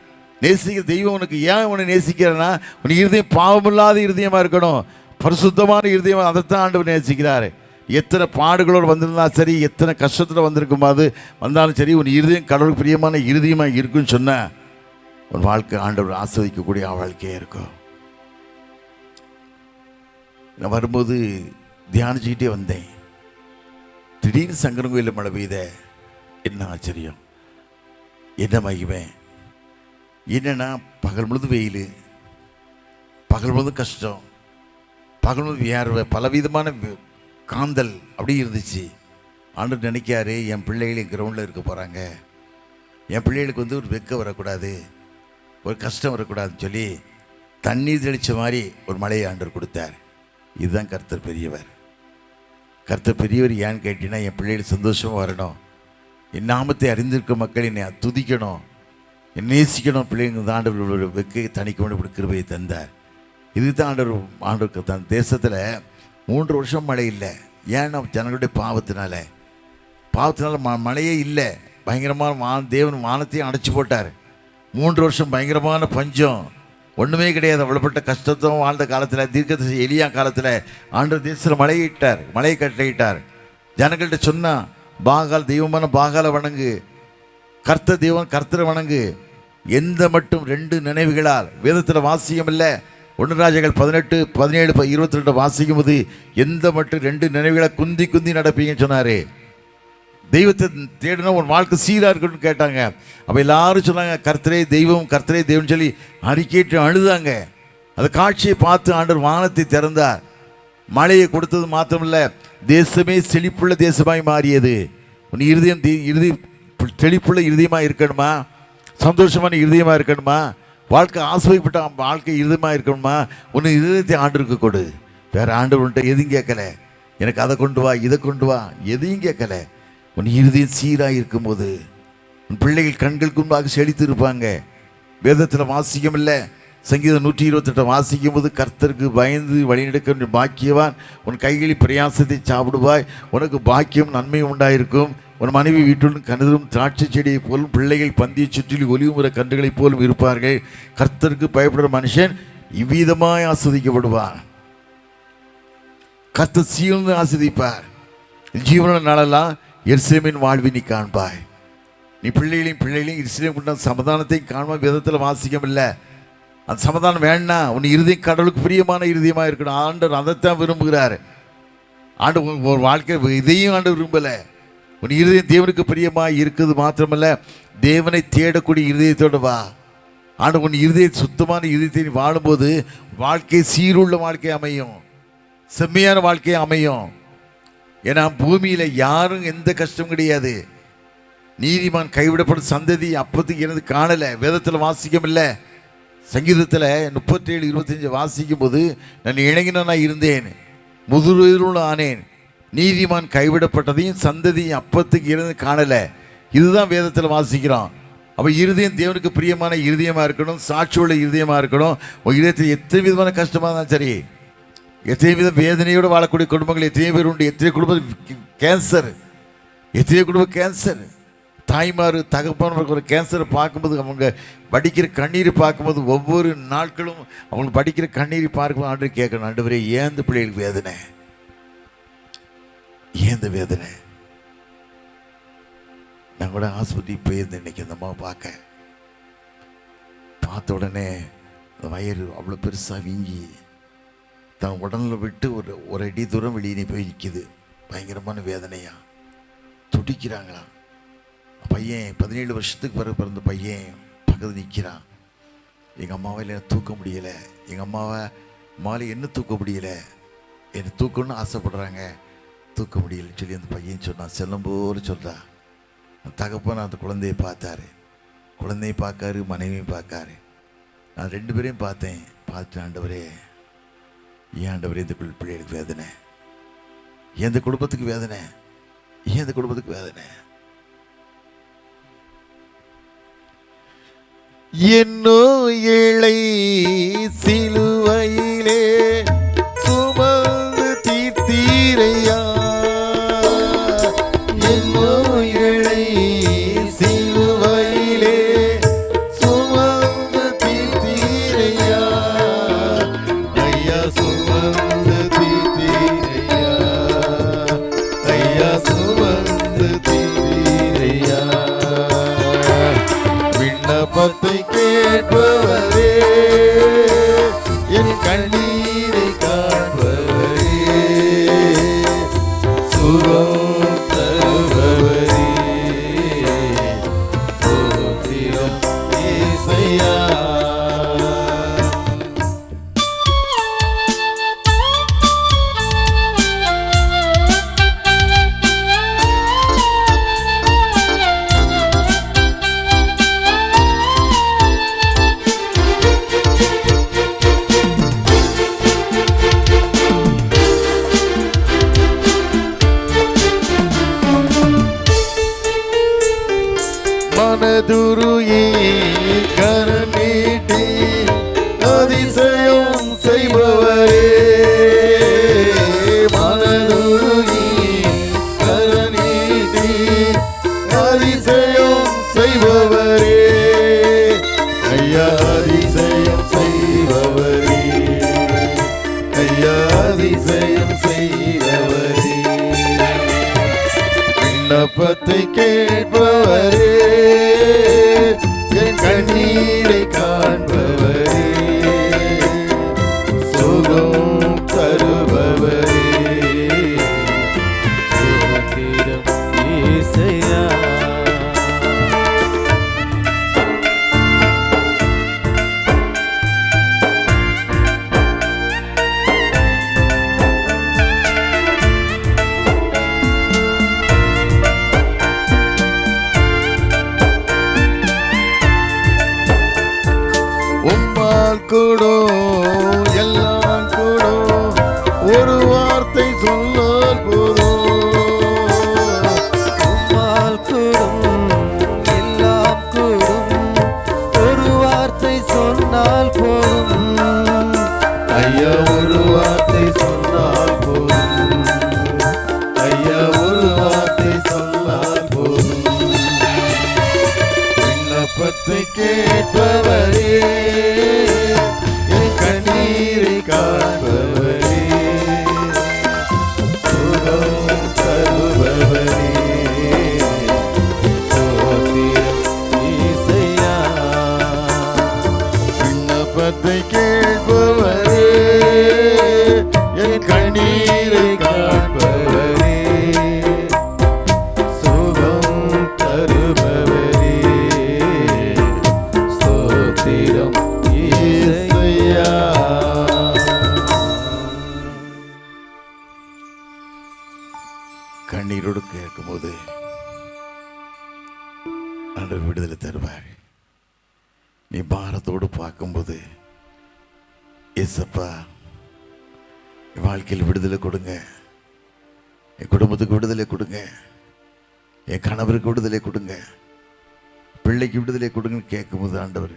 நேசிக்கிற தெய்வம் உனக்கு ஏன் உன்னை நேசிக்கிறேன்னா, உன் இருதயம் பாவமில்லாத இருதயமாக இருக்கணும், பரிசுத்தமான இருதயம். அதைத்தான் ஆண்டவர் நேசிக்கிறார். எத்தனை பாடுகளோடு வந்திருந்தாலும் சரி, எத்தனை கஷ்டத்தில் வந்திருக்கும்போது வந்தாலும் சரி, உன் இருதயம் கடவுளுக்கு பிரியமான இருதயமாக இருக்குன்னு சொன்னால் ஒரு வாழ்க்கை ஆண்டவர் ஆஸ்வதிக்கக்கூடிய வாழ்க்கையாக இருக்கும். நான் வரும்போது தியானிச்சுக்கிட்டே வந்தேன். திடீர்னு சங்கரங்கோயிலில் மழை பெய்த, என்ன ஆச்சரியம், என்ன மகிமை. என்னென்னா, பகல் முழுது வெயில், பகல் முழுதும் கஷ்டம், பகல் முழுது வியார்வை, பலவிதமான காந்தல் அப்படி இருந்துச்சு. ஆண்டவர் நினைக்காரு, என் பிள்ளைகள் என் கிரவுண்டில் இருக்க போகிறாங்க, என் பிள்ளைகளுக்கு ஒரு வெக்க வரக்கூடாது, ஒரு கஷ்டம் வரக்கூடாதுன்னு சொல்லி தண்ணீர் தெளித்த மாதிரி ஒரு மழையை ஆண்டவர் கொடுத்தார். இதுதான் கர்த்தர் பெரியவர். கர்த்தர் பெரியவர் ஏன்னு கேட்டீங்கன்னா, என் பிள்ளைகள் சந்தோஷமாக வரணும், என் நாமத்தை அறிந்திருக்க மக்கள் என்னை துதிக்கணும், என் நேசிக்கணும், பிள்ளைங்க ஆண்டவர் ஒரு வெக்கையை தணிக்க இப்படி கிருபையை தந்தார். இதுக்கு தான் ஆண்டவருக்கு தன் தேசத்தில் 3 வருஷம் மழை இல்லை. ஏன்னா ஜனங்களுடைய பாவத்தினால மழையே இல்லை. பயங்கரமான தேவன் வானத்தையும் அடைச்சி போட்டார். 3 வருஷம் பயங்கரமான பஞ்சம், ஒன்றுமே கிடையாது. அவ்வளோப்பட்ட கஷ்டத்தும் வாழ்ந்த காலத்தில், தீர்க்கதரிசி எலியா காலத்தில் ஆண்டவர் தேசத்தில் மழையை கட்டளையிட்டார். ஜனங்கள்கிட்ட சொன்னால் பாகால் தெய்வமான பாகாலை வணங்கு, கர்த்தர் தெய்வம் கர்த்தரை வணங்கு. எந்த மட்டும் 2 நினைவுகளால் வேதத்தில் வாசியம் இல்லை. 1 ராஜாக்கள் 18, 17, 22 வாசிக்கும் போது எந்த மட்டும் 2 நினைவுகளை குந்தி நடப்பீங்கன்னு சொன்னார். தெய்வத்தை தேடினா உன் வாழ்க்கை சீராக இருக்கணும்னு கேட்டாங்க. அப்போ எல்லாரும் சொன்னாங்க கர்த்தரே தெய்வம்னு சொல்லி அறிக்கையிட்டு அழுதாங்க. அந்த காட்சியை பார்த்து ஆண்டவர் வானத்தை திறந்தார். மழையை கொடுத்தது மாத்திரமில்லை, தேசமே செழிப்புள்ள தேசமாய் மாறியது. உன் இருதயம் செழிப்புள்ள இருதயமாக இருக்கணுமா? சந்தோஷமான இருதயமாக இருக்கணுமா? வாழ்க்கை ஆசிரியப்பட்ட வாழ்க்கை இருதயமாக இருக்கணுமா? உன் இருதயத்தை ஆண்டவருக்கு கொடு. வேறு ஆண்டவர் உன்ட்ட எதையும் கேட்கல, எனக்கு அதை கொண்டு வா இதை கொண்டு வா எதையும் கேட்கல. உன் இருதயம் சீராக இருக்கும்போது உன் பிள்ளைகள் கண்களுக்கு முன்பாக செழித்து இருப்பாங்க. வேதத்தில் வாசிக்கம் இல்லை. சங்கீதம் 128 வாசிக்கும் போது கர்த்தருக்கு பயந்து வழிநடக்க பாக்கியவான், உன் கைகளில் பிரயாசத்தை சாப்பிடுவாய், உனக்கு பாக்கியம் நன்மையும் உண்டாயிருக்கும். உன் மனைவி வீட்டுடன் கனதும் திராட்சை செடியை போலும், பிள்ளைகள் பந்தியை சுற்றிலும் ஒலிவுமுறை கன்றுகளைப் போலும் இருப்பார்கள். கர்த்தருக்கு பயப்படுற மனுஷன் இவ்விதமாய் ஆஸ்வதிக்கப்படுவான். கர்த்தர் சீர்ந்து ஆஸ்வதிப்பார். ஜீவன நாளெல்லாம் எருசலேமின் வாழ்வை நீ காண்பாய். நீ பிள்ளைகளையும் எருசலேம் கொண்ட சமாதானத்தையும் காண்பாய். விதத்தில் வாசிக்கம் இல்லை. அந்த சமாதானம் வேணா, உன் இருதயம் கடவுளுக்கு பிரியமான இருதயமாக இருக்கணும். ஆண்டவர் அதைத்தான் விரும்புகிறார். ஆண்டு ஒரு வாழ்க்கை இதையும் ஆண்டு விரும்பலை. உன் இருதயம் தேவனுக்கு பிரியமாக இருக்குது மாத்திரமல்ல, தேவனை தேடக்கூடிய இருதயத்தோடு வா. ஆண்டு உன் இருதயம் சுத்தமான இருதயத்தை நீ வாழும்போது வாழ்க்கை சீருள்ள வாழ்க்கை அமையும், செம்மையான வாழ்க்கை அமையும். ஏன்னா பூமியில் யாரும் எந்த கஷ்டம் கிடையாது. நீதிமான் கைவிடப்படும் சந்ததி அப்பத்துக்கு எனது காணலை. வேதத்தில் வாசிக்கம் இல்லை. சங்கீதத்தில் 37:25 வாசிக்கும் போது நான் இளைஞனாக இருந்தேன், முதிர்வயதுள்ள ஆனேன், நீதிமான் கைவிடப்பட்டதையும் சந்ததியும் அப்பத்துக்கு இருந்து காணலை. இதுதான் வேதத்தில் வாசிக்கிறோம். அப்போ இருதயம் தேவனுக்கு பிரியமான இருதயமாக இருக்கணும், சாட்சியுள்ள இருதயமாக இருக்கணும். உங்கள் இதயத்தில் எத்தனை விதமான கஷ்டமாக தான் சரி, எத்தனை வித வேதனையோடு வாழக்கூடிய குடும்பங்கள் எத்தனை பேர் உண்டு. எத்தனை குடும்பம் கேன்சர், தாய்மார் தகப்பனருக்கு ஒரு கேன்சரை பார்க்கும்போது, அவங்க படிக்கிற கண்ணீரை பார்க்கும்போது, ஒவ்வொரு நாட்களும் அவங்க படிக்கிற கண்ணீரை பார்க்கும்போது ஆண்டு கேட்கணும், ஆண்டவரே ஏன் இந்த பிள்ளைகளுக்கு வேதனை, ஏன் இந்த வேதனை? நான் கூட ஆஸ்பத்திரிக்கு போயிருந்தேன் இன்னைக்கு அந்த அம்மாவை பார்த்த உடனே அந்த வயிறு அவ்வளோ பெருசாக வீங்கி தன் உடலில் விட்டு ஒரு அடி தூரம் வெளியே போய் நிற்கிது. பயங்கரமான வேதனையா, துடிக்கிறாங்களாம். பையன் 17 வருஷத்துக்கு பிறந்த பையன் பக்கத்தில் நிற்கிறான். எங்கள் அம்மாவை தூக்க முடியலை, எங்கள் அம்மாவை என்ன தூக்க முடியலை, என்னை தூக்கணும்னு ஆசைப்படுறாங்க, தூக்க முடியலைன்னு சொல்லி அந்த பையன் சொன்னான். செல்லும் போல சொல்கிறான். தகப்பன் அந்த குழந்தையை பார்த்தாரு, குழந்தையை பார்க்காரு, மனைவியும் பார்க்காரு. நான் 2 பேரையும் பார்த்துட்டு ஆண்டவரே ஏன் ஆண்டவரே இந்த பிள்ளைகளுக்கு வேதனை, ஏன் இந்த குடும்பத்துக்கு வேதனை, ஏன் இந்த குடும்பத்துக்கு வேதனை? என்னோ ஏழை சிலுவையிலே சுமந்து தீர்த்தீரையா, என்னோ ஏழை சிலுவையிலே சுமந்து தீர்த்தீரையா, ஐயா சுமந்து தீர்த்தீரையா, ஐயா சுமந்து தீர்த்தீரையா. விண்ணப்பத்தை கேட்பவரே, என் கண்ணீரை காண்பவரே, சுகம் தருபவரே, ஸ்தோத்திரம் இயேசையா. மனதுருகி கரநீட்டி அதிசயம் செய் அதிசயம் செய்தவரே, விண்ணப்பத்தை கேட்பவரே, என் கண்ணீரை காண்பவரே, சுகம் தருபவரே, ஸ்தோத்திரம் இயேசையா. உம்மால் கூடும் எல்லாம் கூடும், ஒரு வார்த்தை சொன்னால் போதும். உம்மால் கூடும் எல்லாம் கூடும், ஒரு வார்த்தை சொன்னால் போதும். ஐயா ஒரு வார்த்தை சொன்னால் போதும், ஐயா ஒரு வார்த்தை சொன்னால் போதும். விண்ணப்பத்தை கேட்பவரே, என் கண்ணீரை காண்பவரே, சுகம் தருபவரே, ஸ்தோத்திரம் இயேசையா. விண்ணப்பத்தை கேட்பவரே, என் கண்ணீரை காண்பவரே, சுகம் தருபவரே, ஸ்தோத்திரம் இயேசையா. கண்ணீரோடு கேட்கும்போது ஆண்டவர் விடுதலை தருவார். நீ பாரத்தோடு பார்க்கும்போது ஏசப்பா என் வாழ்க்கையில் விடுதலை கொடுங்க, என் குடும்பத்துக்கு விடுதலை கொடுங்க, என் கணவருக்கு விடுதலை கொடுங்க, பிள்ளைக்கு விடுதலை கொடுங்கன்னு கேட்கும்போது ஆண்டவர்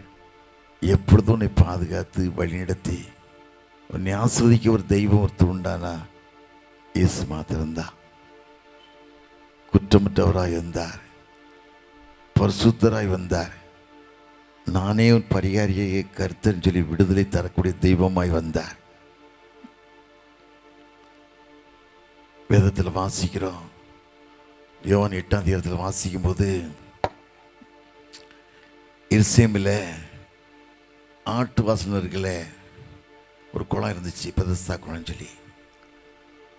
எப்பொழுதும் உன்னை பாதுகாத்து வழிநடத்தி உன்னை ஆஸ்வதிக்க ஒரு தெய்வம் ஒருத்தர் உண்டானா இயேசு மாத்திரம்தான். குற்றமற்றவராய் வந்தார், பரிசுத்தராய் வந்தார். நானே உன் பரிகாரியை கர்த்தர்னு சொல்லி விடுதலை தரக்கூடிய தெய்வமாய் வந்தார். வேதத்தில் வாசிக்கிறோம், யோவான் 8ஆம் அதிகாரத்தில் வாசிக்கும் போது எருசலேமில் ஆட்டு வாசல் இருக்கல ஒரு குளம் இருந்துச்சு, பெதஸ்தா குளம்னு சொல்லி.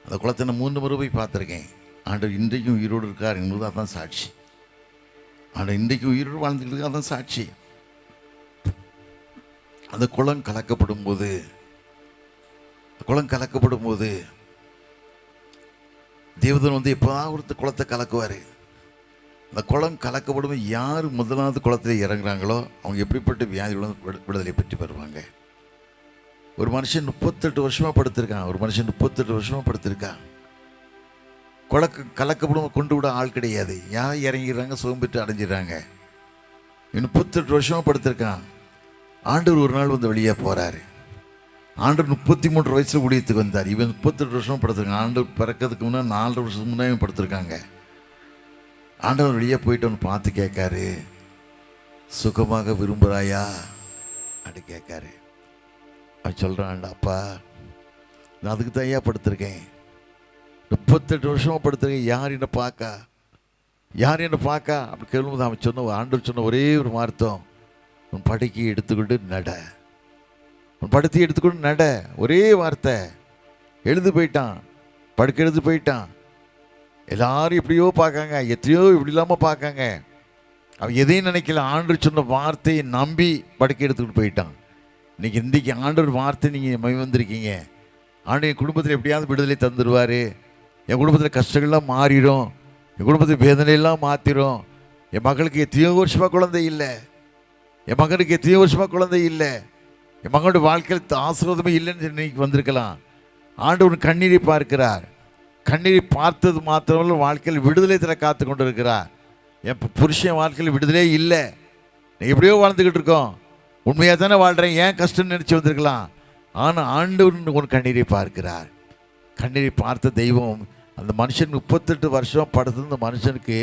அந்த குளத்தை நான் 3 முறை போய் பார்த்துருக்கேன். ஆண்டவர் இன்றைக்கும் உயிரோடு இருக்கார் என்பது அதான் சாட்சி. ஆண்டவர் இன்றைக்கும் உயிரோடு வாழ்ந்துட்டு இருக்கா, அதான் சாட்சி. அந்த குளம் கலக்கப்படும் போது தேவதன் வந்து எப்போதான் ஒருத்தர் குளத்தை கலக்குவார். அந்த குளம் கலக்கப்படும் யார் முதலாவது குளத்தில் இறங்குறாங்களோ அவங்க எப்படிப்பட்ட வியாதிகளும் விடுதலை பெற்று வருவாங்க. ஒரு மனுஷன் 38 வருஷமாக படுத்திருக்கான். கலக்கப்படும் கொண்டு விட ஆள் கிடையாது. யார் இறங்கிடுறாங்க, சுகம் பெற்று அடைஞ்சிடுறாங்க. 38 வருஷமாக படுத்திருக்கான். ஆண்டவர் ஒரு நாள் வந்து வெளியே போகிறாரு. ஆண்டவர் 33 வயசில் ஊழியத்துக்கு வந்தார். இவன் 38 வருஷமாக படுத்திருக்கான். ஆண்டவர் பிறக்கிறதுக்கு முன்னாடி 4 வருஷத்துக்கு முன்னாடி படுத்திருக்காங்க. ஆண்டவர் வெளியே போயிட்டு அவனை பார்த்து கேட்காரு, சுகமாக விரும்புகிறாயா அப்படி கேட்காரு. அவன் சொல்கிறான், அப்பா நான் அதுக்கு தான் ஐயா படுத்திருக்கேன். 38 வருஷமாக படுத்திருக்கேன். யார் என்ன பார்க்க அப்படி கேளும்போது அவன் சொன்ன ஆண்டவர் சொன்ன ஒரே ஒரு வார்த்தம், உன் படுக்கையை எடுத்துக்கொண்டு நட. ஒரே வார்த்தை. எழுந்து போயிட்டான், படுக்கை எழுந்து போயிட்டான். எல்லாரும் எப்படியோ பார்க்காங்க, எத்தையோ இப்படி இல்லாமல் பார்க்காங்க. அவன் எதையும் நினைக்கல. ஆண்டவர் சொன்ன வார்த்தையை நம்பி படுக்கை எடுத்துக்கிட்டு போயிட்டான். இன்றைக்கி ஆண்டவர் வார்த்தை நீங்கள் வந்திருக்கீங்க. ஆண்டு என் குடும்பத்தில் எப்படியாவது விடுதலை தந்துடுவார், என் குடும்பத்தில் கஷ்டங்கள்லாம் மாறிடும், என் குடும்பத்தில் வேதனையெல்லாம் மாற்றிடும், என் மகளுக்கு எத்தனையோ வருஷமாக குழந்தை இல்லை, என் மகனுக்கு எத்தனையோ வருஷமாக குழந்தை இல்லை, என் மகனுடைய வாழ்க்கையில் ஆசீர்வாதமே இல்லைன்னு இன்னைக்கு வந்திருக்கலாம். ஆண்டவர் கண்ணீரை பார்க்கிறார். கண்ணீரை பார்த்தது மாத்திரமல்ல, வாழ்க்கையில் விடுதலை தர காத்து கொண்டு இருக்கிறார். என் புருஷன் வாழ்க்கையில் விடுதலே இல்லை, நீ எப்படியோ வாழ்ந்துக்கிட்டு இருக்கோம், உண்மையாக தானே வாழ்கிறேன், ஏன் கஷ்டம்னு நினச்சி வந்திருக்கலாம். ஆனால் ஆண்டவர் உன் கண்ணீரை பார்க்கிறார். கண்ணீரை பார்த்த தெய்வம் அந்த மனுஷன் 38 வருஷம் படுத்திருந்த மனுஷனுக்கு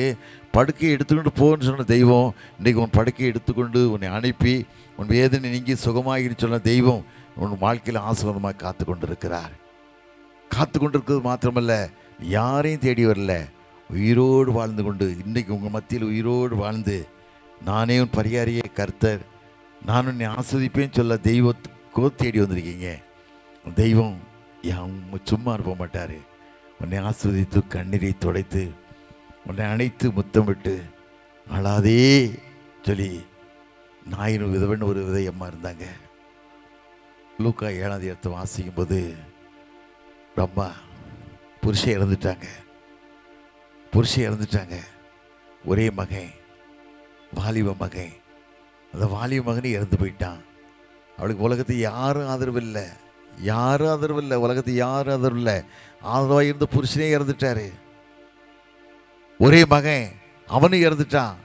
படுக்கையை எடுத்துக்கொண்டு போன்னு சொன்ன தெய்வம் இன்றைக்கி உன் படுக்கையை எடுத்துக்கொண்டு உன்னை அனுப்பி உன் வேதனை நீங்கி சுகமாகின்னு சொன்ன தெய்வம் உன் வாழ்க்கையில் ஆசீர்வாதமாக காத்து கொண்டு இருக்கிறார். காத்து கொண்டிருக்கிறது மாத்திரமல்ல, யாரையும் தேடி வரல, உயிரோடு வாழ்ந்து கொண்டு இன்றைக்கு உங்கள் மத்தியில் உயிரோடு வாழ்ந்து, நானே உன் பரிகாரியே கர்த்தர், நான் உன்னை ஆஸ்வதிப்பேன்னு சொல்ல தெய்வத்துக்கோ தேடி வந்திருக்கீங்க. தெய்வம் சும்மா அனுப்ப மாட்டார். உன்னை ஆஸ்வதித்து கண்ணீரை துடைத்து உன்னை அணைத்து முத்தமிட்டு அழாதே சொல்லி நாயின் விதவன் ஒரு விதையம்மா இருந்தாங்க. லூக்கா 7ஆம் அதிகாரத்தை வாசிக்கும் போது அம்மா புருஷன் இறந்துட்டாங்க. ஒரே மகன், வாலிப மகன். அந்த வாலிப மகனே இறந்து போயிட்டான். அவளுக்கு உலகத்தை யாரும் ஆதரவு இல்லை, உலகத்தை யாரும் ஆதரவு இல்லை. ஆதரவாக இருந்த புருஷனே இறந்துட்டாரு. ஒரே மகன், அவனும் இறந்துட்டான்.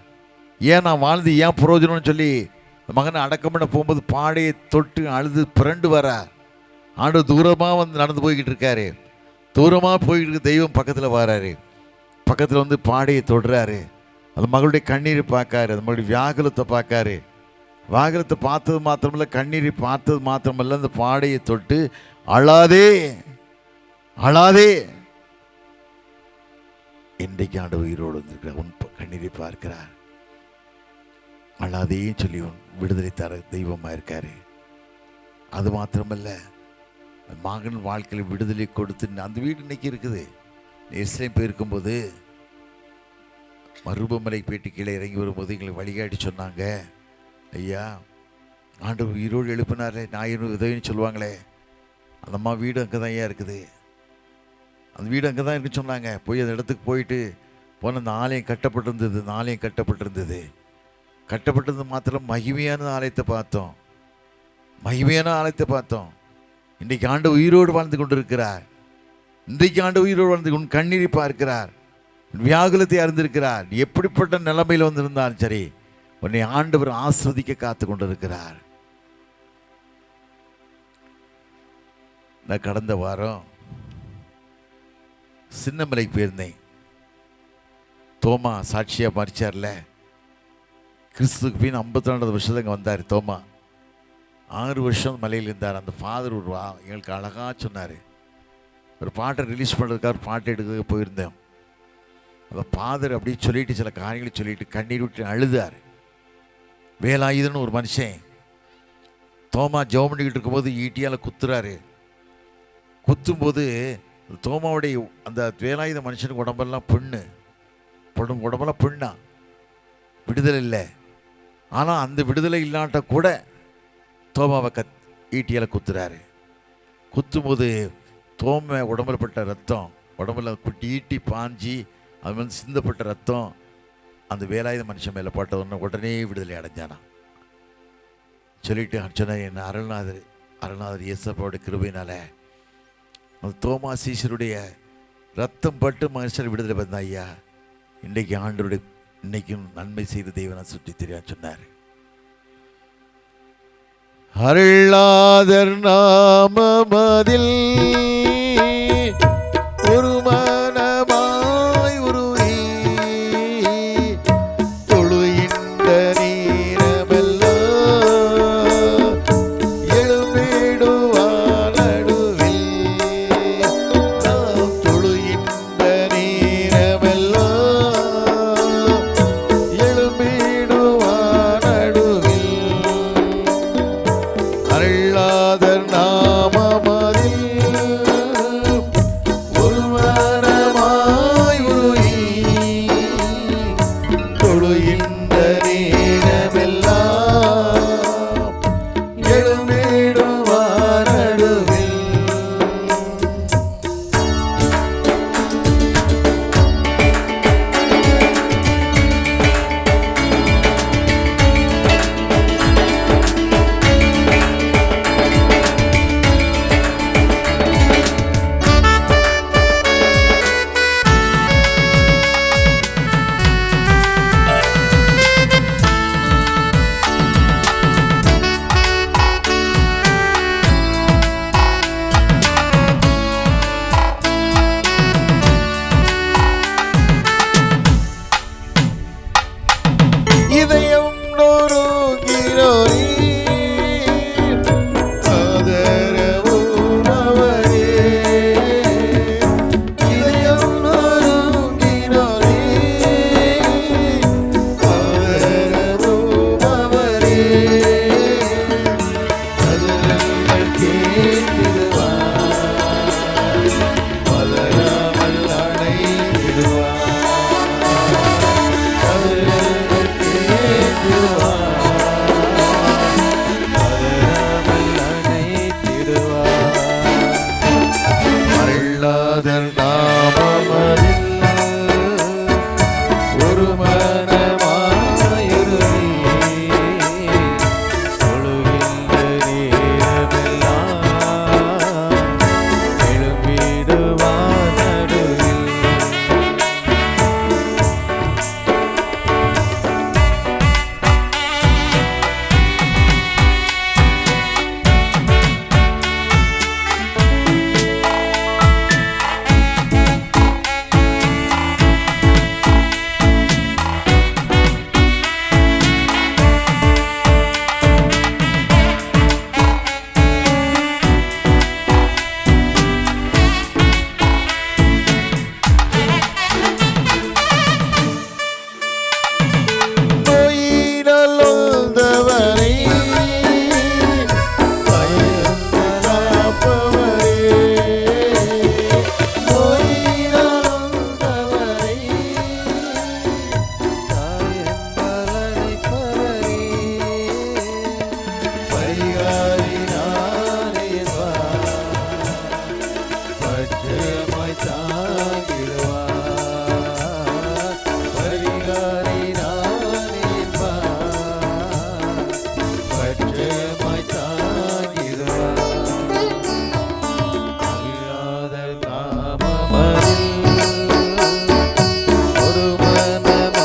ஏன் நான் வாழ்ந்து ஏன் பிரயோஜனம்னு சொல்லி மகனை அடக்கம் பண்ண போகும்போது பாடையை தொட்டு அழுது புரண்டு வர ஆண்டு தூரமாக வந்து நடந்து போய்கிட்டு இருக்காரு. தூரமாக போய்கிட்டு இருக்க தெய்வம் பக்கத்தில் வராரு. பக்கத்தில் வந்து பாடையை தொடுறாரு. அந்த மகளுடைய கண்ணீரை பார்க்காரு, அந்த மகளுடைய வியாகுலத்தை பார்க்காரு. வியாகுலத்தை பார்த்தது மாத்திரமல்ல, கண்ணீரை பார்த்தது மாத்திரமல்ல, அந்த பாடையை தொட்டு அழாதே இன்றைக்கு ஆண்டு உயிரோடு வந்திருக்கிறார். உன் கண்ணீரை பார்க்கிறார். அழாதேன்னு சொல்லி விடுதலை தர தெய்வமாக இருக்காரு. அது மாத்திரமல்ல, மகன் வாழ்க்கையில் விடுதலை கொடுத்து அந்த வீடு இன்னைக்கு இருக்குது. எஸ்லேம் போயிருக்கும்போது மருபமலை பேட்டி கீழே இறங்கி வரும்போது எங்களை வழிகாட்டி சொன்னாங்க, ஐயா ஆண்டவர் உயிரோடு எழுப்பினாரே, நாயின் உதவின்னு சொல்லுவாங்களே, அந்த அம்மா வீடு அங்கே தான் ஐயா இருக்குது, அந்த வீடு அங்கே தான் இருக்குன்னு சொன்னாங்க. போய் அந்த இடத்துக்கு போயிட்டு போன அந்த ஆலயம் கட்டப்பட்டிருந்தது. கட்டப்பட்டது மாத்திரம் மகிமையான ஆலயத்தை பார்த்தோம். இன்றைக்கு ஆண்டு உயிரோடு வாழ்ந்து கொண்டிருக்கிறார். உன் கண்ணீரை பார்க்கிறார், வியாகுலத்தை அறிந்திருக்கிறார். எப்படிப்பட்ட நிலைமையில் வந்திருந்தாலும் சரி, உன்னை ஆண்டவர் ஆஸ்வதிக்க காத்து கொண்டிருக்கிறார். நான் கடந்த வாரம் சின்னமலைக்கு போயிருந்தேன். தோமா சாட்சியா மறிச்சார்ல, கிறிஸ்துக்கு பின் 52 வருஷத்துல இங்கே வந்தார். தோமா 6 வருஷம் மலையில் இருந்தார். அந்த ஃபாதர் எங்களுக்கு அழகாக சொன்னார். ஒரு பாட்டை ரிலீஸ் பண்ணுறதுக்காக பாட்டை எடுக்க போயிருந்தேன். அந்த ஃபாதர் அப்படியே சொல்லிட்டு சில காரியங்களை சொல்லிட்டு கண்ணீர் விட்டு அழுதார். வேலாயுதன்னு ஒரு மனுஷன் தோமா ஜெபம் பண்ணிக்கிட்டு இருக்கும்போது ஈட்டியால் குத்துறாரு. குத்தும்போது தோமாவுடைய அந்த வேலாயுத மனுஷனுக்கு உடம்பெல்லாம் புண்ணா, விடுதலை இல்லை. ஆனால் அந்த விடுதலை இல்லாட்ட கூட தோமாவை ஈட்டியால் குத்துறாரு. குத்தும்போது தோமை உடம்புல பட்ட ரத்தம், உடம்புல குட்டி ஈட்டி பாஞ்சி அது வந்து சிந்தப்பட்ட ரத்தம் அந்த வேலாயுத மனுஷன் மேலே பட்ட உடனே விடுதலை அடைஞ்சானா. சொல்லிட்டு சொன்ன என்ன அருள்நாதர் இயேசுவோட கிருபையினால அந்த தோமா சீசருடைய ரத்தம் பட்டு மனுஷன் விடுதலை பண்ண ஐயா, இன்றைக்கு ஆண்டருடைய இன்னைக்கும் நன்மை செய்த தெய்வனை சுற்றி தெரியாது சொன்னார். அருள்நாதர் நாமமதில் ஒரு மனமாய் உருகி தொழுகின்ற நேரமெல்லாம் எழும்பிடுவார் நடுவில். நாம் தொழுகின்ற நேரமெல்லாம் எழும்பிடுவார் நடுவில். அருள்நாதர் நாமமதில் அருளாதல் நாமமதில் ஒரு மனமாயிருமே தொழுகின்ற நேரமெல்லாம் எழும்பிடுவார் நடுவில். நோயினலொந்தவரை பயந்தலாப்பவரே நோயினலொந்தவரை தாயன்பலனைப்பவரே பரிகாரினாரே பட்சமாய் தாங்கிடுவார் பரிகாரினானேன்பா பட்சமாய் தாங்கிடுவார். அழியாதல் நாமமதில் ஒரு மனமாயிருமே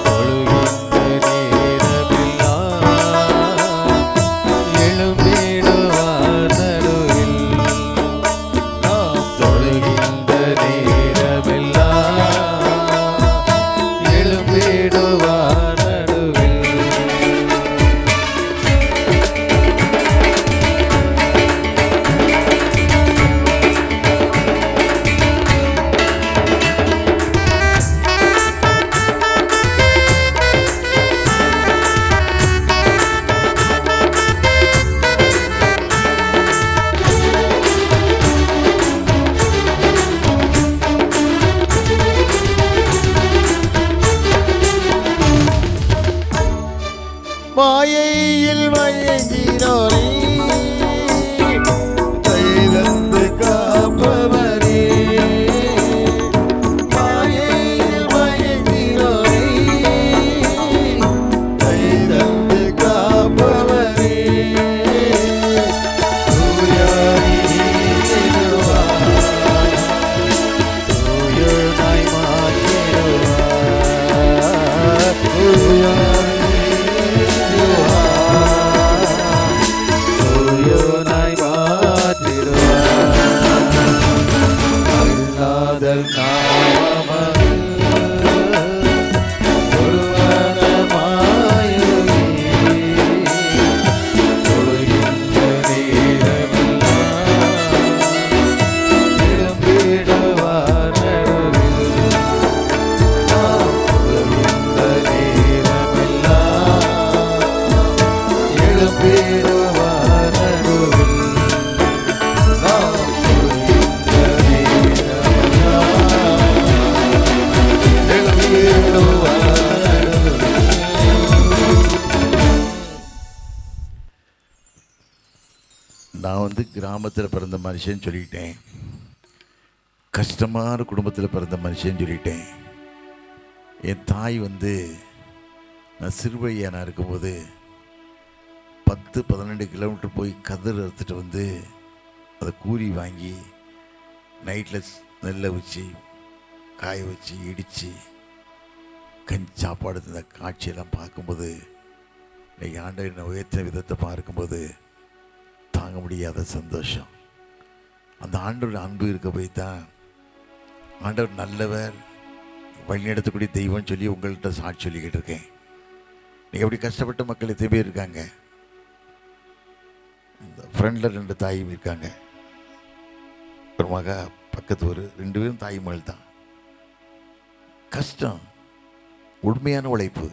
தொழுகின்ற நேரமெல்லாம் எழும்பிடுவார் நடுவில். நாம் தொழுகின்ற நேரமெல்லாம் எழும்பிடுவார் நடுவில். மாயையில் மயங்கினோரே கைதந்து காப்பவரே மாயையில் மயங்கினோரே கைதந்து காப்பவரே தூயாய் நீதிடுவார் தூயனாய் மாற்றிடுவார் தூயனாய் நான் வந்து கிராமத்தில் பிறந்த மனுஷன் சொல்லிட்டேன், கஷ்டமான குடும்பத்தில் பிறந்த மனுஷன் சொல்லிட்டேன். என் தாய் வந்து நான் சிறுவழியாக நான் இருக்கும்போது 10-12 கிலோமீட்டர் போய் கதிர் அறுத்துட்டு வந்து அதை கூலி வாங்கி நைட்டில் நெல்லை வச்சு காய வச்சு இடித்து சாப்பாடு இந்த காட்சியெல்லாம் பார்க்கும்போது, இன்னைக்கு ஆண்டவர் உயர்த்தின விதத்தை பார்க்கும்போது தாங்க முடியாத சந்தோஷம். அந்த ஆண்டவர் அன்பு இருக்க போய் தான் ஆண்டவர் நல்லவர், வழிநடத்தக்கூடிய தெய்வம்னு சொல்லி உங்கள்கிட்ட சாட்சி சொல்லிக்கிட்டு இருக்கேன். நீங்கள் எப்படி கஷ்டப்பட்ட மக்கள் எத்தனை பேர் இருக்காங்க. இந்த ஃப்ரெண்டில் 2 தாயும் இருக்காங்க, ஒரு மக பக்கத்து ஒரு 2 பேரும் தாய் மகள் தான். கஷ்டம், உண்மையான உழைப்பு.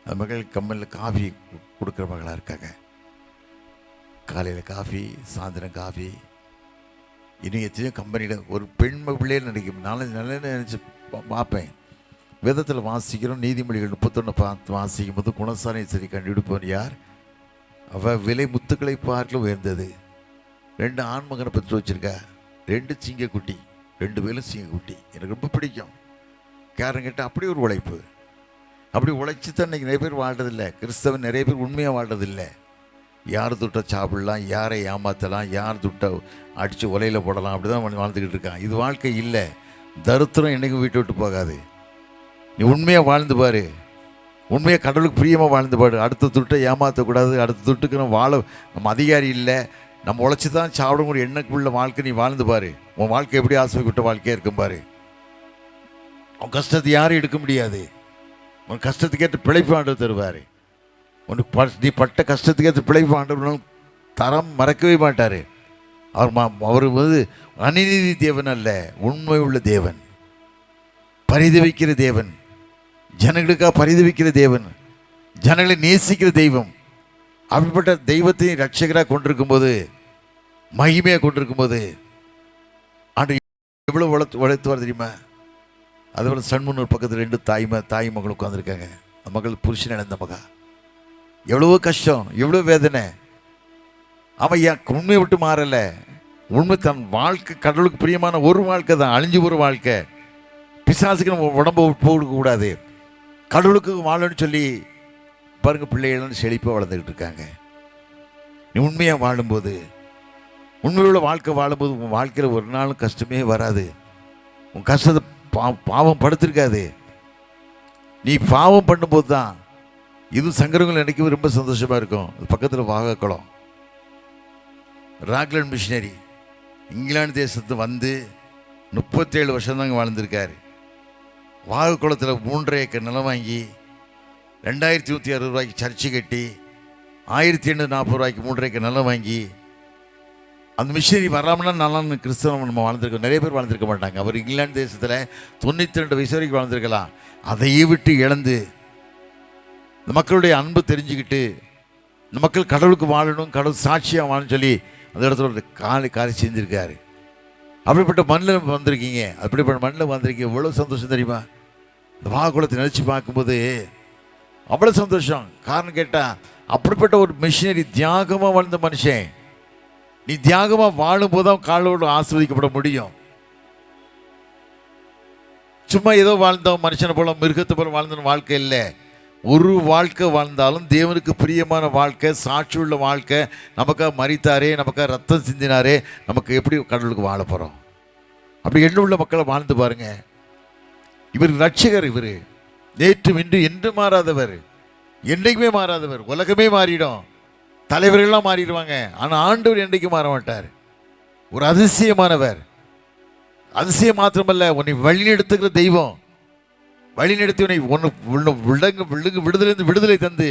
அந்த மகள் கம்மலில் காஃபி கொடுக்குற மகளாக இருக்காங்க. காலையில் காஃபி, சாயந்தரம் காஃபி. இன்னும் எத்தனையோ கம்பெனியில் ஒரு பெண் பிள்ளையே நினைக்கும். நல்ல நினச்சி பார்ப்பேன். வேதத்தில் வாசிக்கிறோம், நீதிமொழிகள் 31 பார்த்து வாசிக்கும் போது குணசாலை சரி கண்டுபிடிப்பவன் யார்? அவள் விலை முத்துக்களை பார்க்கல உயர்ந்தது. 2 ஆண் மகனை பெற்று வச்சிருக்கா, 2 சிங்கக்குட்டி, 2 பேரும் சிங்கக்குட்டி. எனக்கு ரொம்ப பிடிக்கும். காரணம் கேட்டால் அப்படி ஒரு உழைப்பு. அப்படி உழைச்சி தான் இன்றைக்கி நிறைய பேர் வாழ்றதில்லை. கிறிஸ்தவன் நிறைய பேர் உண்மையாக வாழ்றதில்லை. யார் துட்ட சாப்பிடலாம், யாரை ஏமாற்றலாம், யார் துட்ட அடித்து உலையில் போடலாம், அப்படி தான் வாழ்ந்துக்கிட்டு இருக்கான். இது வாழ்க்கை இல்லை. தரித்திரம் என்றைக்கும் வீட்டை விட்டு போகாது. நீ உண்மையாக வாழ்ந்து பாரு, உண்மையாக கடவுளுக்கு பிரியமாக வாழ்ந்து பாரு. அடுத்த துட்டை ஏமாற்றக்கூடாது. அடுத்த துட்டுக்கு நம்ம அதிகாரி இல்லை, நம்ம உழைச்சி தான் சாப்பிடக்கூடிய எண்ணக்குள்ள வாழ்க்கை நீ வாழ்ந்து பாரு. உன் வாழ்க்கை எப்படி ஆசைப்பட்ட வாழ்க்கையாக இருக்கும் பாரு. உன் கஷ்டத்தை யாரும் எடுக்க முடியாது. உன் கஷ்டத்துக்கேற்ற பிழைப்பு ஆண்டவர் தருவார். உனக்கு நீ பட்ட கஷ்டத்துக்கேற்ற பிழைப்பு ஆண்டவர் தரம் மறக்கவே மாட்டார். அவர் அநீதி தேவன் அல்ல, உண்மை உள்ள தேவன், பரிதவிக்கிற தேவன், ஜனங்களுக்காக பரிதவிக்கிற தேவன், ஜனங்களை நேசிக்கிற தெய்வம். அப்படிப்பட்ட தெய்வத்தை ரட்சகராக கொண்டிருக்கும்போது, மகிமையாக கொண்டிருக்கும்போது ஆண்டு எவ்வளோ உழைத்துவார் தெரியுமா? அதுபோல் சண்முன்னூர் பக்கத்தில் 2 தாய் மகள் உட்காந்துருக்காங்க. அந்த மகள் புருஷன் இழந்த மகா. எவ்வளவோ கஷ்டம், எவ்வளோ வேதனை. அவன் உண்மையை விட்டு மாறலை. உண்மை தன் வாழ்க்கை கடவுளுக்கு பிரியமான ஒரு வாழ்க்கை தான், அழிஞ்சு ஒரு வாழ்க்கை. பிசாசுக்கு நம்ம உடம்பை போகக்கூடாது. கடவுளுக்கு வாழணும்னு சொல்லி பாருங்க, பிள்ளைகளும் செழிப்பாக வளர்ந்துக்கிட்டு இருக்காங்க. நீ உண்மையாக வாழும்போது, உண்மையுள்ள வாழ்க்கை வாழும்போது உன் வாழ்க்கையில் ஒரு நாளும் கஷ்டமே வராது. உன் கஷ்டத்தை பாவம் படுத்திருக்காது. நீ பாவம் பண்ணும்போது தான் இது சங்கரங்கள் நினைக்கும் ரொம்ப சந்தோஷமாக இருக்கும். பக்கத்தில் வாகக்குளம் ராக்லண்ட் மிஷினரி இங்கிலாந்து தேசத்து வந்து 37 வருஷம் தாங்க வாழ்ந்திருக்காரு. வாகக்குளத்தில் 3.5 ஏக்கர் நிலம் வாங்கி 2160 ரூபாய்க்கு சர்ச்சு கட்டி 1840 ரூபாய்க்கு 3.5 ஏக்கர் நிலம் வாங்கி அந்த மிஷினரி வராமனா நல்லா கிறிஸ்தவம் நம்ம வாழ்ந்துருக்கோம். நிறைய பேர் வாழ்ந்துருக்க மாட்டாங்க. அவர் இங்கிலாந்து தேசத்தில் 92 வயசு வரைக்கும் வாழ்ந்துருக்கலாம். அதையே விட்டு இழந்து இந்த மக்களுடைய அன்பு தெரிஞ்சுக்கிட்டு இந்த மக்கள் கடவுளுக்கு வாழணும், கடவுள் சாட்சியாக வாழணும்னு சொல்லி அந்த இடத்துல ஒரு காலை செஞ்சுருக்காரு. அப்படிப்பட்ட மண்ணில் வந்திருக்கீங்க. அப்படிப்பட்ட மண்ணில் வந்திருக்கீங்க. எவ்வளோ சந்தோஷம் தெரியுமா? இந்த வாகக்குளத்தை நினச்சி பார்க்கும்போது அவ்வளோ சந்தோஷம். காரணம் கேட்டால் அப்படிப்பட்ட ஒரு மிஷினரி தியாகமாக வாழ்ந்த மனுஷன். நீ தியாகமாக வாழும்போது தான் காலோடு ஆஸ்வதிக்கப்பட முடியும். சும்மா ஏதோ வாழ்ந்தோம் மனுஷனை போல மிருகத்தை போல வாழ்ந்த வாழ்க்கை இல்லை. ஒரு வாழ்க்கை வாழ்ந்தாலும் தேவனுக்கு பிரியமான வாழ்க்கை, சாட்சி உள்ள வாழ்க்கை. நமக்காக மரித்தாரே, நமக்காக ரத்தம் சிந்தினாரே, நமக்கு எப்படி கடவுளுக்கு வாழ போகிறோம்? அப்படி எண்ண உள்ள மக்களை வாழ்ந்து பாருங்க. இவர் ரட்சகர். இவர் நேற்று இன்று என்று மாறாதவர், என்றைக்குமே மாறாதவர். உலகமே மாறிடும், தலைவர்கள்லாம் மாறிடுவாங்க, ஆனால் ஆண்டவர் என்றைக்கும் மாற மாட்டார். ஒரு அதிசயமானவர். அதிசயம் மாத்திரமல்ல, உன்னை வழிநடத்துகிற தெய்வம். வழிநடத்தி உன்னை விடுதலை தந்து,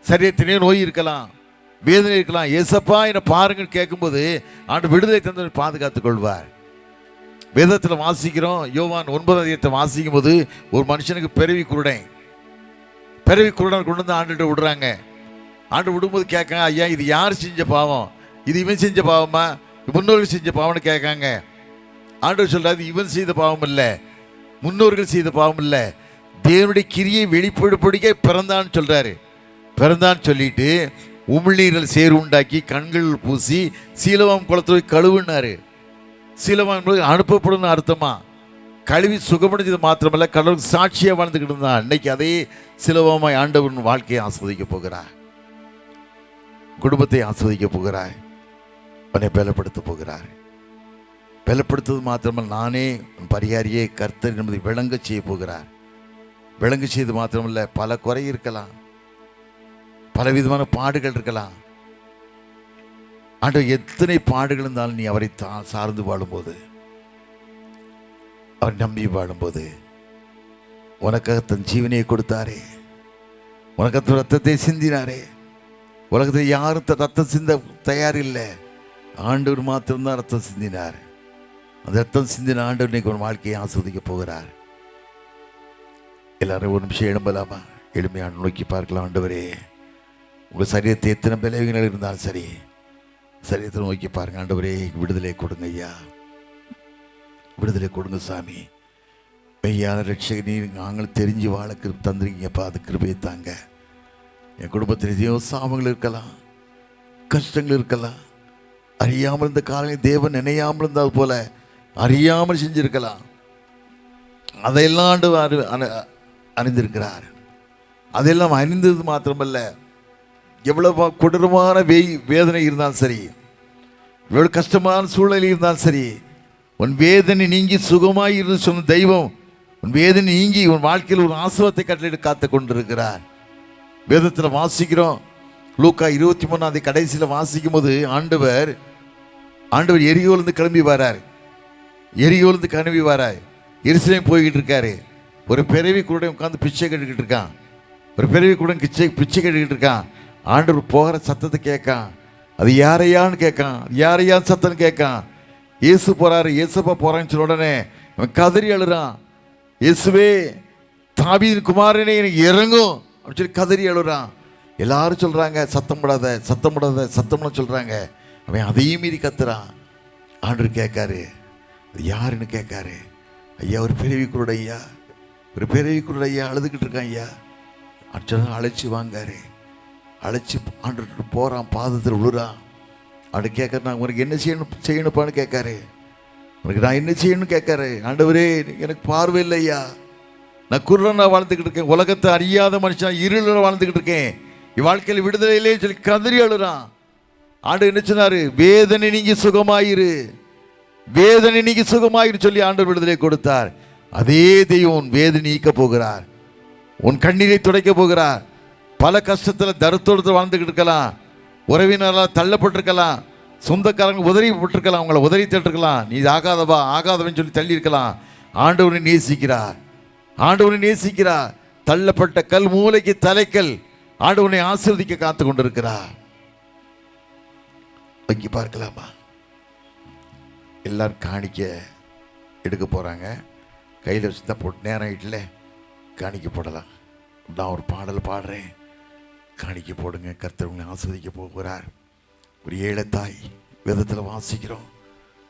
சரியத்தினே நோய் இருக்கலாம், வேதனை இருக்கலாம், ஏசப்பா என்னை பாருங்கன்னு கேட்கும்போது ஆண்டு விடுதலை தந்து பாதுகாத்துக் கொள்வார். வேதத்தில் வாசிக்கிறோம், யோவான் 9 அதிகாரத்தை வாசிக்கும் போது ஒரு மனுஷனுக்கு பிறவி குருடன் கொண்டு வந்து ஆண்டுகிட்ட விடுறாங்க. ஆண்டு விடும்போது கேட்காங்க, ஐயா இது யார் செஞ்ச பாவம்? இது இவன் செஞ்ச பாவமா, முன்னோர்கள் செஞ்ச பாவம்னு கேட்காங்க. ஆண்டவர் சொல்றாரு, இவன் செய்த பாவம் இல்லை, முன்னோர்கள் செய்த பாவம் இல்லை, தேவனுடைய கிரியை வெளிப்படுபடிக்க பிறந்தான்னு சொல்றாரு. பிறந்தான்னு சொல்லிட்டு உமிழ்நீரில் சேறு உண்டாக்கி கண்கள் பூசி சீலவாம் குளத்தை கழுவுனாரு. சீலவாம் அனுப்பப்படும் அர்த்தமா, கழுவி சுகமடைஞ்சது மாத்திரமல்ல, கடவுளுக்கு சாட்சியாக வாழ்ந்துக்கிட்டு இருந்தான். இன்னைக்கு அதே சிலவமாய் ஆண்டவரின் வாழ்க்கையை ஆஸ்வதிக்க போகிறார், குடும்பத்தை ஆஸ்வதிக்க போகிறார், உன்னை பலப்படுத்த போகிறார். பலப்படுத்துவது மாத்திரமல்ல, நானே பரிகாரியே கர்த்தர் என்பதை விளங்க செய்ய போகிறார். விளங்க செய்து மாத்திரமல்ல, பல குறை இருக்கலாம், பலவிதமான பாடுகள் இருக்கலாம். ஆண்டவர் எத்தனை பாடுகள் இருந்தாலும் நீ அவரை சார்ந்து வாழும்போது, அவர் நம்பி வாழும்போது, உனக்காக தன் ஜீவனையை கொடுத்தாரே, உனக்கு ரத்தத்தை சிந்தினாரே. உலகத்தில் யாரும் ரத்தம் சிந்த தயார் இல்லை, ஆண்டவர் மாத்திரம்தான் ரத்தம் சிந்தினார். அந்த ரத்தம் சிந்தின ஆண்டவர் இன்னைக்கு ஒரு வாழ்க்கையை ஆஸ்வதிக்க போகிறார். எல்லாரும் ஒரு நிமிஷம் எழும்பலாமா? எளிமையான நோக்கி பார்க்கலாம். ஆண்டவரே, உங்கள் சரீரத்தை எத்தனை விளைவுகள் இருந்தாலும் சரி, சரீரத்தை நோக்கி பாருங்க. ஆண்டவரே, விடுதலை கொடுங்க ஐயா, விடுதலை கொடுங்க சாமி. மெய்யான ரட்சக நீர் நாங்கள் தெரிஞ்சு வாழ தந்துருக்கீங்கப்பா, அது கிருபையை தாங்க. என் குடும்பத்தில் எதையோ சாபங்கள் இருக்கலாம், கஷ்டங்கள் இருக்கலாம், அறியாமல் இந்த காலையில் தேவன் நினையாமல் இருந்தால் போல அறியாமல் செஞ்சிருக்கலாம். அதையெல்லாம் ஆண்டவர் அறிந்திருக்கிறார். அதெல்லாம் அறிந்தது மாத்திரமல்ல, எவ்வளவு கொடூரமான வேதனை இருந்தாலும் சரி, எவ்வளவு கஷ்டமான சூழ்நிலை இருந்தாலும் சரி, உன் வேதனை நீங்கி சுகமாய் இருந்து சொன்ன தெய்வம் உன் வேதனை நீங்கி உன் வாழ்க்கையில் ஒரு ஆசீர்வாதத்தை கட்டளையிட்டு காத்து கொண்டிருக்கிறார். வேதத்தில் வாசிக்கிறோம், லூக்கா 23 கடைசியில் வாசிக்கும் போது ஆண்டவர் எரிகோலிருந்து கிளம்பி வரார். எருசலேம் போய்கிட்டு இருக்காரு. ஒரு பிறவி கூட உட்காந்து பிச்சை கட்டிக்கிட்டு இருக்கான். பிச்சை கட்டிக்கிட்டு இருக்கான். ஆண்டவர் போகிற சத்தத்தை கேட்கான். அது யாரையான்னு கேட்கான். யாரையான்னு சத்தம் கேட்கான். இயேசு போறாரு, இயேசுப்பா போறான்னு சொன்ன உடனே அவன் கதறி அழுறான். இயேசுவே, தாவீதின் குமாரனே, எனக்கு இறங்கும் அப்படின்னு சொல்லி கதறி அழுறான். எல்லாரும் சொல்றாங்க, சத்தம் போடாத சொல்றாங்க. அவன் அதையும் மீறி கத்துறான். ஆண்டவர் கேட்காரு, அது யாருன்னு கேட்காரு. ஐயா, ஒரு பிறவிக்குருட ஐயா அழுதுகிட்டு இருக்கான் ஐயா. அச்சனை அழைச்சி வாங்காரு. அழைச்சி ஆண்டவர் போறான், பாதத்தில் விழுறான். அப்படி கேட்கற, நான் உனக்கு என்ன செய்யணுப்பான்னு கேட்காரு. உனக்கு நான் என்ன செய்யணும்னு கேட்காரு. ஆண்டவரே, எனக்கு பார்வை இல்லையா, நான் குருடனா வாழ்ந்துக்கிட்டு இருக்கேன், உலகத்தை அறியாத மனுஷன் இருளில் வாழ்ந்துக்கிட்டு இருக்கேன், என் வாழ்க்கையில் விடுதலையிலே சொல்லி கதறி அழுறான். ஆண்டவர் என்ன சொன்னாரு? வேதனை நீங்கி சுகமாயிரு சொல்லி ஆண்டவர் விடுதலை கொடுத்தார். அதே தெய்வம் உன் வேதனை நீக்க போகிறார். உன் கண்ணீரை துடைக்க போகிறார். பல கஷ்டத்தில் தருத்தோடு வாழ்ந்துக்கிட்டு இருக்கலாம். உறவினரால் தள்ளப்பட்டிருக்கலாம். சொந்தக்காரங்க உதறிப்பட்டிருக்கலாம். உங்களை உதறி தட்டிருக்கலாம். நீ ஆகாதவன் சொல்லி தள்ளி இருக்கலாம். ஆண்டவனை நேசிக்கிறார். தள்ளப்பட்ட கல் மூளைக்கு தலைக்கல். ஆண்டவனை ஆசீர்வதிக்க காத்து கொண்டிருக்கிறார். வங்கி பார்க்கலாமா? எல்லாரும் காணிக்க எடுக்க போறாங்க. கையில் வச்சு தான் போட்டு நேரம் ஆயிட்டுல காணிக்க போடலாம். நான் ஒரு பாடல் பாடுறேன், காணிக்க போடுங்க. கர்த்தர் உங்களை ஆசீர்வதிக்க போகிறார். ஒரு ஏழத்தாய் வேதத்தில் வாசிக்கிறோம்.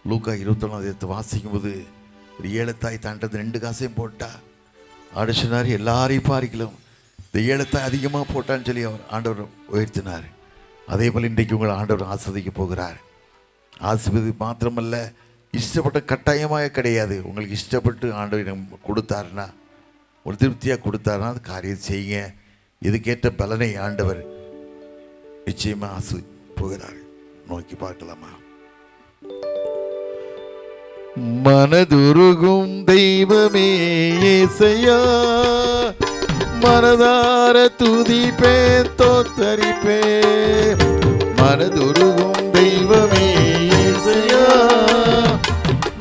லூக்கா 21 வாசிக்கும் போது ஒரு ஏழத்தாய் தாண்டது 2 காசையும் போட்டா. ஆடிஷனார் எல்லாரையும் பாரிக்கலாம். இந்த ஏழத்தாய் அதிகமாக போட்டான்னு சொல்லி அவர் ஆண்டவர் உயர்த்தினார். அதே போல் இன்றைக்கு உங்களை ஆண்டவர் ஆசீர்வதிக்க போகிறார். ஆசீர்வதி மாத்திரமல்ல, இஷ்டப்பட்ட கட்டாயமாக கிடையாது. உங்களுக்கு இஷ்டப்பட்டு ஆண்டவர் கொடுத்தாருன்னா, ஒரு திருப்தியாக கொடுத்தாருன்னா அது காரியம் செய்யுங்க. இதுக்கேற்ற பலனை ஆண்டவர் நிச்சயமாக ஆசீர்வதிக்க போகிறார். நோக்கி பார்க்கலாமா? மனதுருகும் தெய்வமே இயேசையா, மனதார துதிப்பேன் தோத்தரிப்பேன். மனதுருகும் தெய்வமே இயேசையா,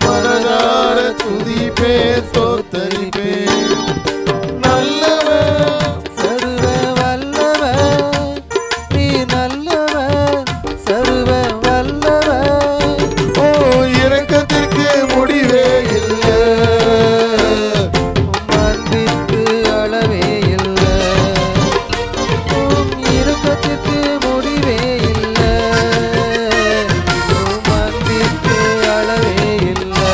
மனதார துதிப்பேன் தோத்தரிப்பேன். நல்லவர், சர்வ வல்லவர், நீ நல்லவர், சர்வ வல்லவர். ஓ, இரக்கத்திற்கு முடிவே இல்லை, அன்பிற்கு அளவே இல்லை, இரக்கத்திற்கு முடிவே இல்லை, அன்பிற்கு அளவே இல்லை.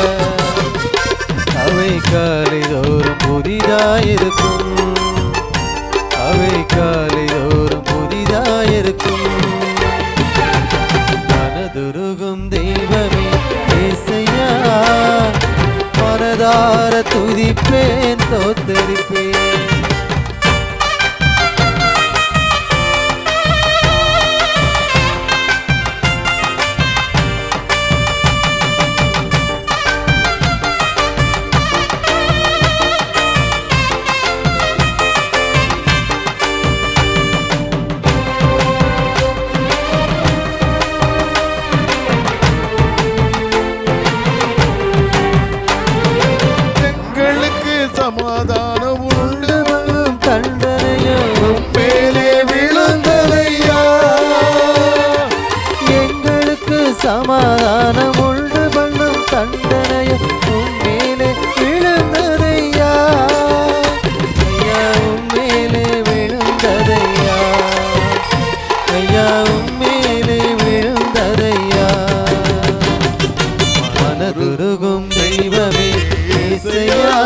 அவை காலைதோறும் புதிதாயிருக்கும், அவை காலைதோறும் புதிதாயிருக்கும். மனதுருகும் தெய்வமே இயேசையா, மனதார துதிப்பேன் தோத்தரிப்பேன். எங்களுக்கு சமாதானம் உண்டு, தண்டனையும் மேலே விழுந்ததையா. எங்களுக்கு சமாதானம் உண்டு பண்ணும் தண்டனையும் உம்மேலே விழுந்ததையா. ஐயா, உம்மேலே விழுந்ததையா. ஐயா, உம்மேலே விழுந்ததையா. மனதுருகும் தெய்வமே இயேசையா,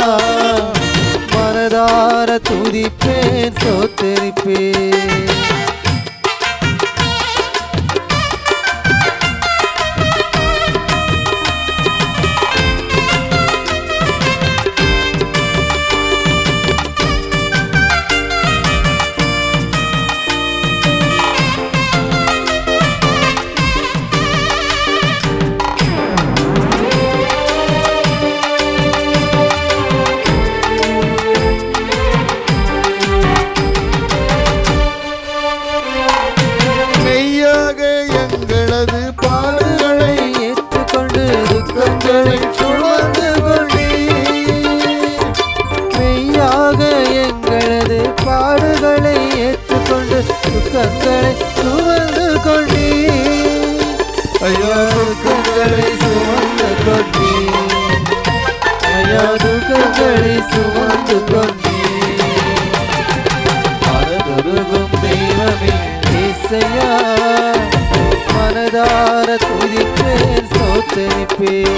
மனதார துதிப்பேன் தோத்தரிப்பேன். ஐயா துக்கங்களை சுமந்து கொண்டே மனதுருகும் தெய்வமே ஏசையா மனதார துதிப்பேன் ஸ்தோத்தரிப்பேன்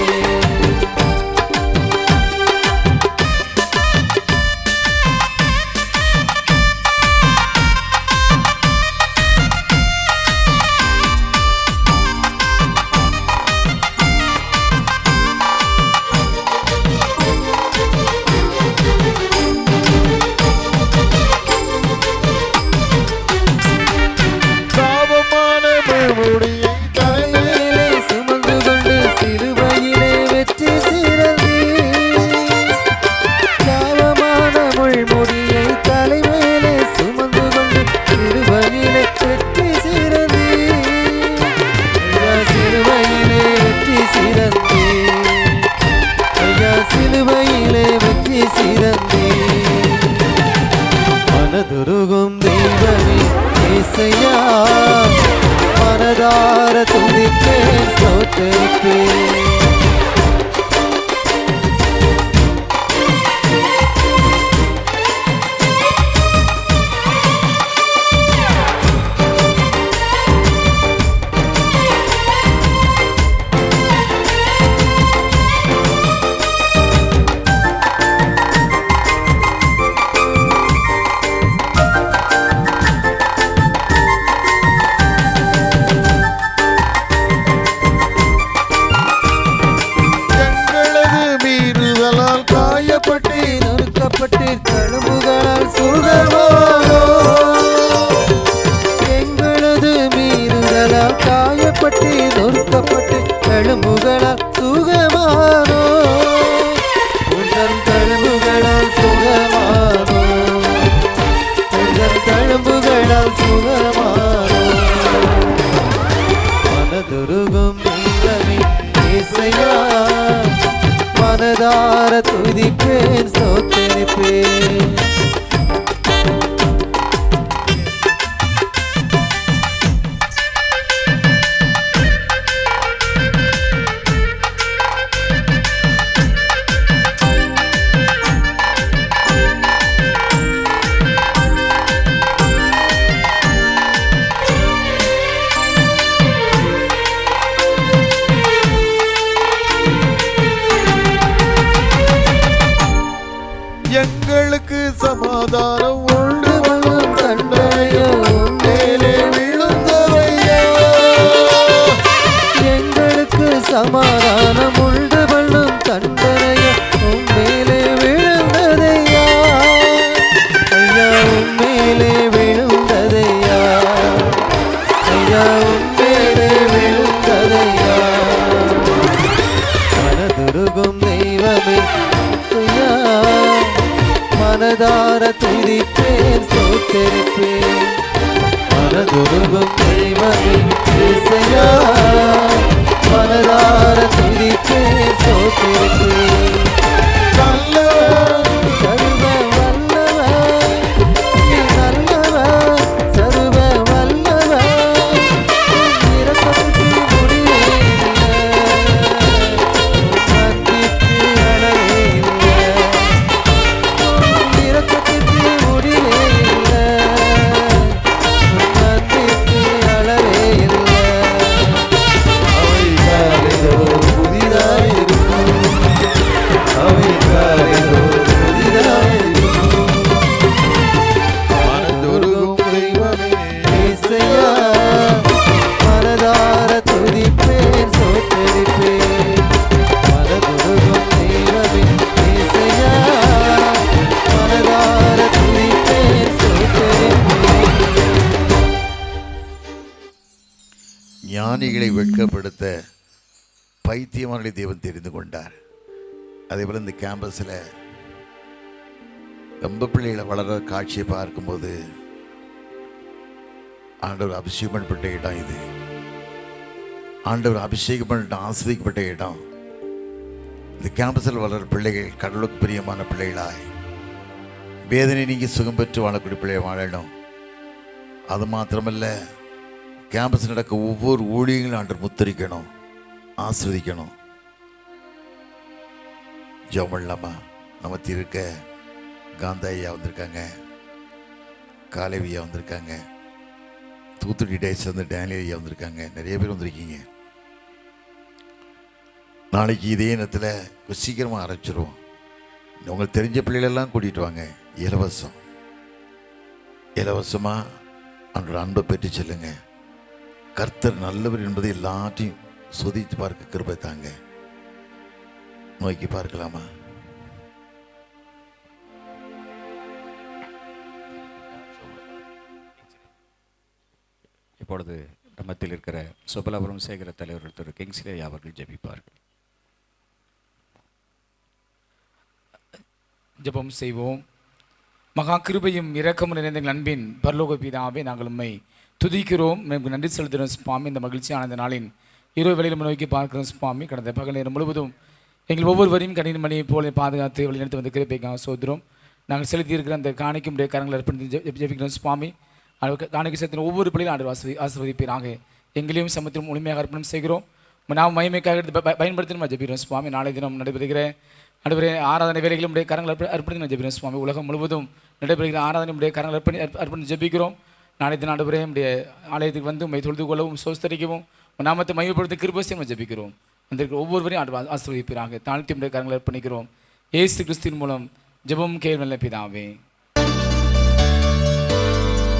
சாபமான முள்முடியை தலைமையிலே சுமந்து கொண்டு சிலுவையிலே வெற்றி சிறந்தே சாபமான முள்முடியை தலைமையிலே சுமந்து கொண்டு சிலுவையிலே வெற்றி சிறந்தே ஐயா சிலுவையிலே வெற்றி சிறந்தே ஐயா சிலுவையிலே வெற்றி சிறந்தே மனதுருகும் தெய்வமே ஏசையா மனதார துதிப்பேன் ஸ்தோத்தரிப்பேன் எங்களது மீறுதலால் காயப்பட்டு நொறுக்கப்பட்டு தழும்புகளால் சுகமானோ எங்களது மீறுதலால் காயப்பட்டு நொறுக்கப்பட்டு தழும்புகளால் சுகமானோ உந்தன் தழும்புகளால் சுகமானோ உந்தன் தழும்புகளால் சுகமானோ மனதுருகும் தெய்வமே ஏசையா மனதார துதிப்பேன் ஸ்தோத்தரிப்பேன் எங்களுக்கு சமாதானம் உண்டு வல்லம் தண்டனையோ மேலே விழுந்தவையா எங்களுக்கு சமாதானம் உண்டு பண்ணும் தண்டனையோ உம்மேலே விழுந்ததையா ஐயா உம்மேலே விழுந்ததையா ஐயா உம்மேலே விழுந்ததையா மனதுருகும் தெய்வமே ஐயா மனதார துதிப்பேன் ஸ்தோத்தரிப்பேன் மனதுருகும் தெய்வமே ஏசையா மனதார துதிப்பேன் ஸ்தோத்தரிப்பேன் நல்லவர் சர்வ வல்லவர் நீ நல்லவர் சர்வ வல்லவர் உன் இரக்கத்துக்கு முடிவே இல்லை உன் அன்பிற்கு அளவே இல்லை உன் இரக்கத்துக்கு முடிவே இல்லை உன் அன்பிற்கு அளவே இல்லை அவை காலைதோ புதிதாயிருக்கும் அவை காலைதோ புதிதாயிருக்கும் மனதுருகும் தெய்வமே ஏசையா மனதார துதிப்பேன் ஸ்தோத்தரிப்பேன் மனதுருகும் தெய்வமே ஏசையா மனதார துதிப்பேன் ஸ்தோத்தரிப்பேன் ஞானிகளை வெட்கப்படுத்த பைத்தியமானவர்களை தேவன் தெரிந்து கொண்டார். அதே போல் இந்த கேம்பஸில் ரொம்ப பிள்ளைகளை வளர காட்சியை பார்க்கும்போது ஆண்டவர் அபிஷேகம் பண்ணப்பட்ட இடம் இது. ஆண்டவர் அபிஷேகம் பண்ணிட்டு ஆஸ்வதிக்கப்பட்ட இடம். இந்த கேம்பஸில் வளர பிள்ளைகள் கடவுளுக்கு பிரியமான பிள்ளைகளாய் வேதனை நீங்கி சுகம் பெற்று வாழக்கூடிய பிள்ளைகள் வாழணும். அது மாத்திரமல்ல, கேம்பஸ் நடக்க ஒவ்வொரு ஊழியங்களும் ஆண்டவர் முத்தரிக்கணும், ஆஸ்வதிக்கணும். ஜெபம் பண்ணலாமா? நம்ம திருக்க காந்தா ஐயா வந்திருக்காங்க, காலேவி ஐயா வந்திருக்காங்க, தூத்துக்குடி டேஸ் வந்து டேனியல் ஐயா வந்திருக்காங்க. நிறைய பேர் வந்திருக்கீங்க. நாளைக்கு இதே நேரத்தில் சீக்கிரமாக ஆரம்பிச்சிருவோம். உங்களுக்கு தெரிஞ்ச பிள்ளைகளெல்லாம் கூட்டிகிட்டு வாங்க. இலவசமாக அவனோட அன்பை பெற்று செல்லுங்க. கர்த்தர் நல்லவர் என்பதை எல்லாத்தையும் சோதித்து பார்க்க கிருபை தாங்க. நோக்கி பார்க்கலாமா? இப்பொழுது நம்மத்தில் இருக்கிற சுபலபுரம் சேகர தலைவர்கள் திரு கிங்ஸ்லே அவர்கள் ஜெபிப்பார்கள். ஜெபம் செய்வோம். மகா கிருபையும் இரக்கமும் நிறைந்த எங்கள் அன்பின் பரலோக பிதாவே, நாங்கள் உம்மை துதிக்கிறோம், நமக்கு நன்றி செலுத்துகிறோம் சுவாமி. இந்த மகிழ்ச்சியான இந்த நாளின் இரவு வேளையில் நம்ம நோக்கி பார்க்கிறோம் சுவாமி. கடந்த பகல் நேரம் முழுவதும் எங்கள் ஒவ்வொருவரையும் கணினி மணியை போல பாதுகாத்து வழிநடத்தி வந்து கிருபைக்காக சோதரும். நாங்கள் செலுத்தியிருக்கிற அந்த காணிக்கும் உடைய கரங்களை அர்ப்பணித்து ஜெபிக்கிறோம் சுவாமி. காணிக்கை செலுத்தின ஒவ்வொரு பிள்ளையும் ஆண்டு ஆசீர்வதிப்பீராக. எங்களையும் சமத்திலும் முழுமையாக அர்ப்பணம் செய்கிறோம். நாம் மகிமைக்காக எடுத்து பயன்படுத்தி நம்ம ஜெபிக்கிறோம் சுவாமி. நாளை தினம் நடைபெறுகிற ஆராதனை வேலைகளும் உடைய கரங்கள் அர்ப்பணித்து நம்ம ஜெபிக்கிறோம் சுவாமி. உலகம் முழுவதும் நடைபெறுகிற ஆராதனை உடைய கரங்கள் அர்ப்பணித்து ஜெபிக்கிறோம். நாளை தினம் ஆண்டவரே நம்முடைய ஆலயத்துக்கு வந்து உண்மை தொழுது கொள்ளவும் சோஸ்தரிக்கவும் நாமத்தை மையப்படுத்தி கிருபையை நம்ம ஜெபிக்கிறோம். வந்திருக்கிற ஒவ்வொருவரையும் ஆசீர்வதிப்பீராக. தாழ்த்தி உடைய கரங்களை அர்ப்பணிக்கிறோம். இயேசு கிறிஸ்துவின் மூலம் ஜெபம் கேள்வி பிதாவே.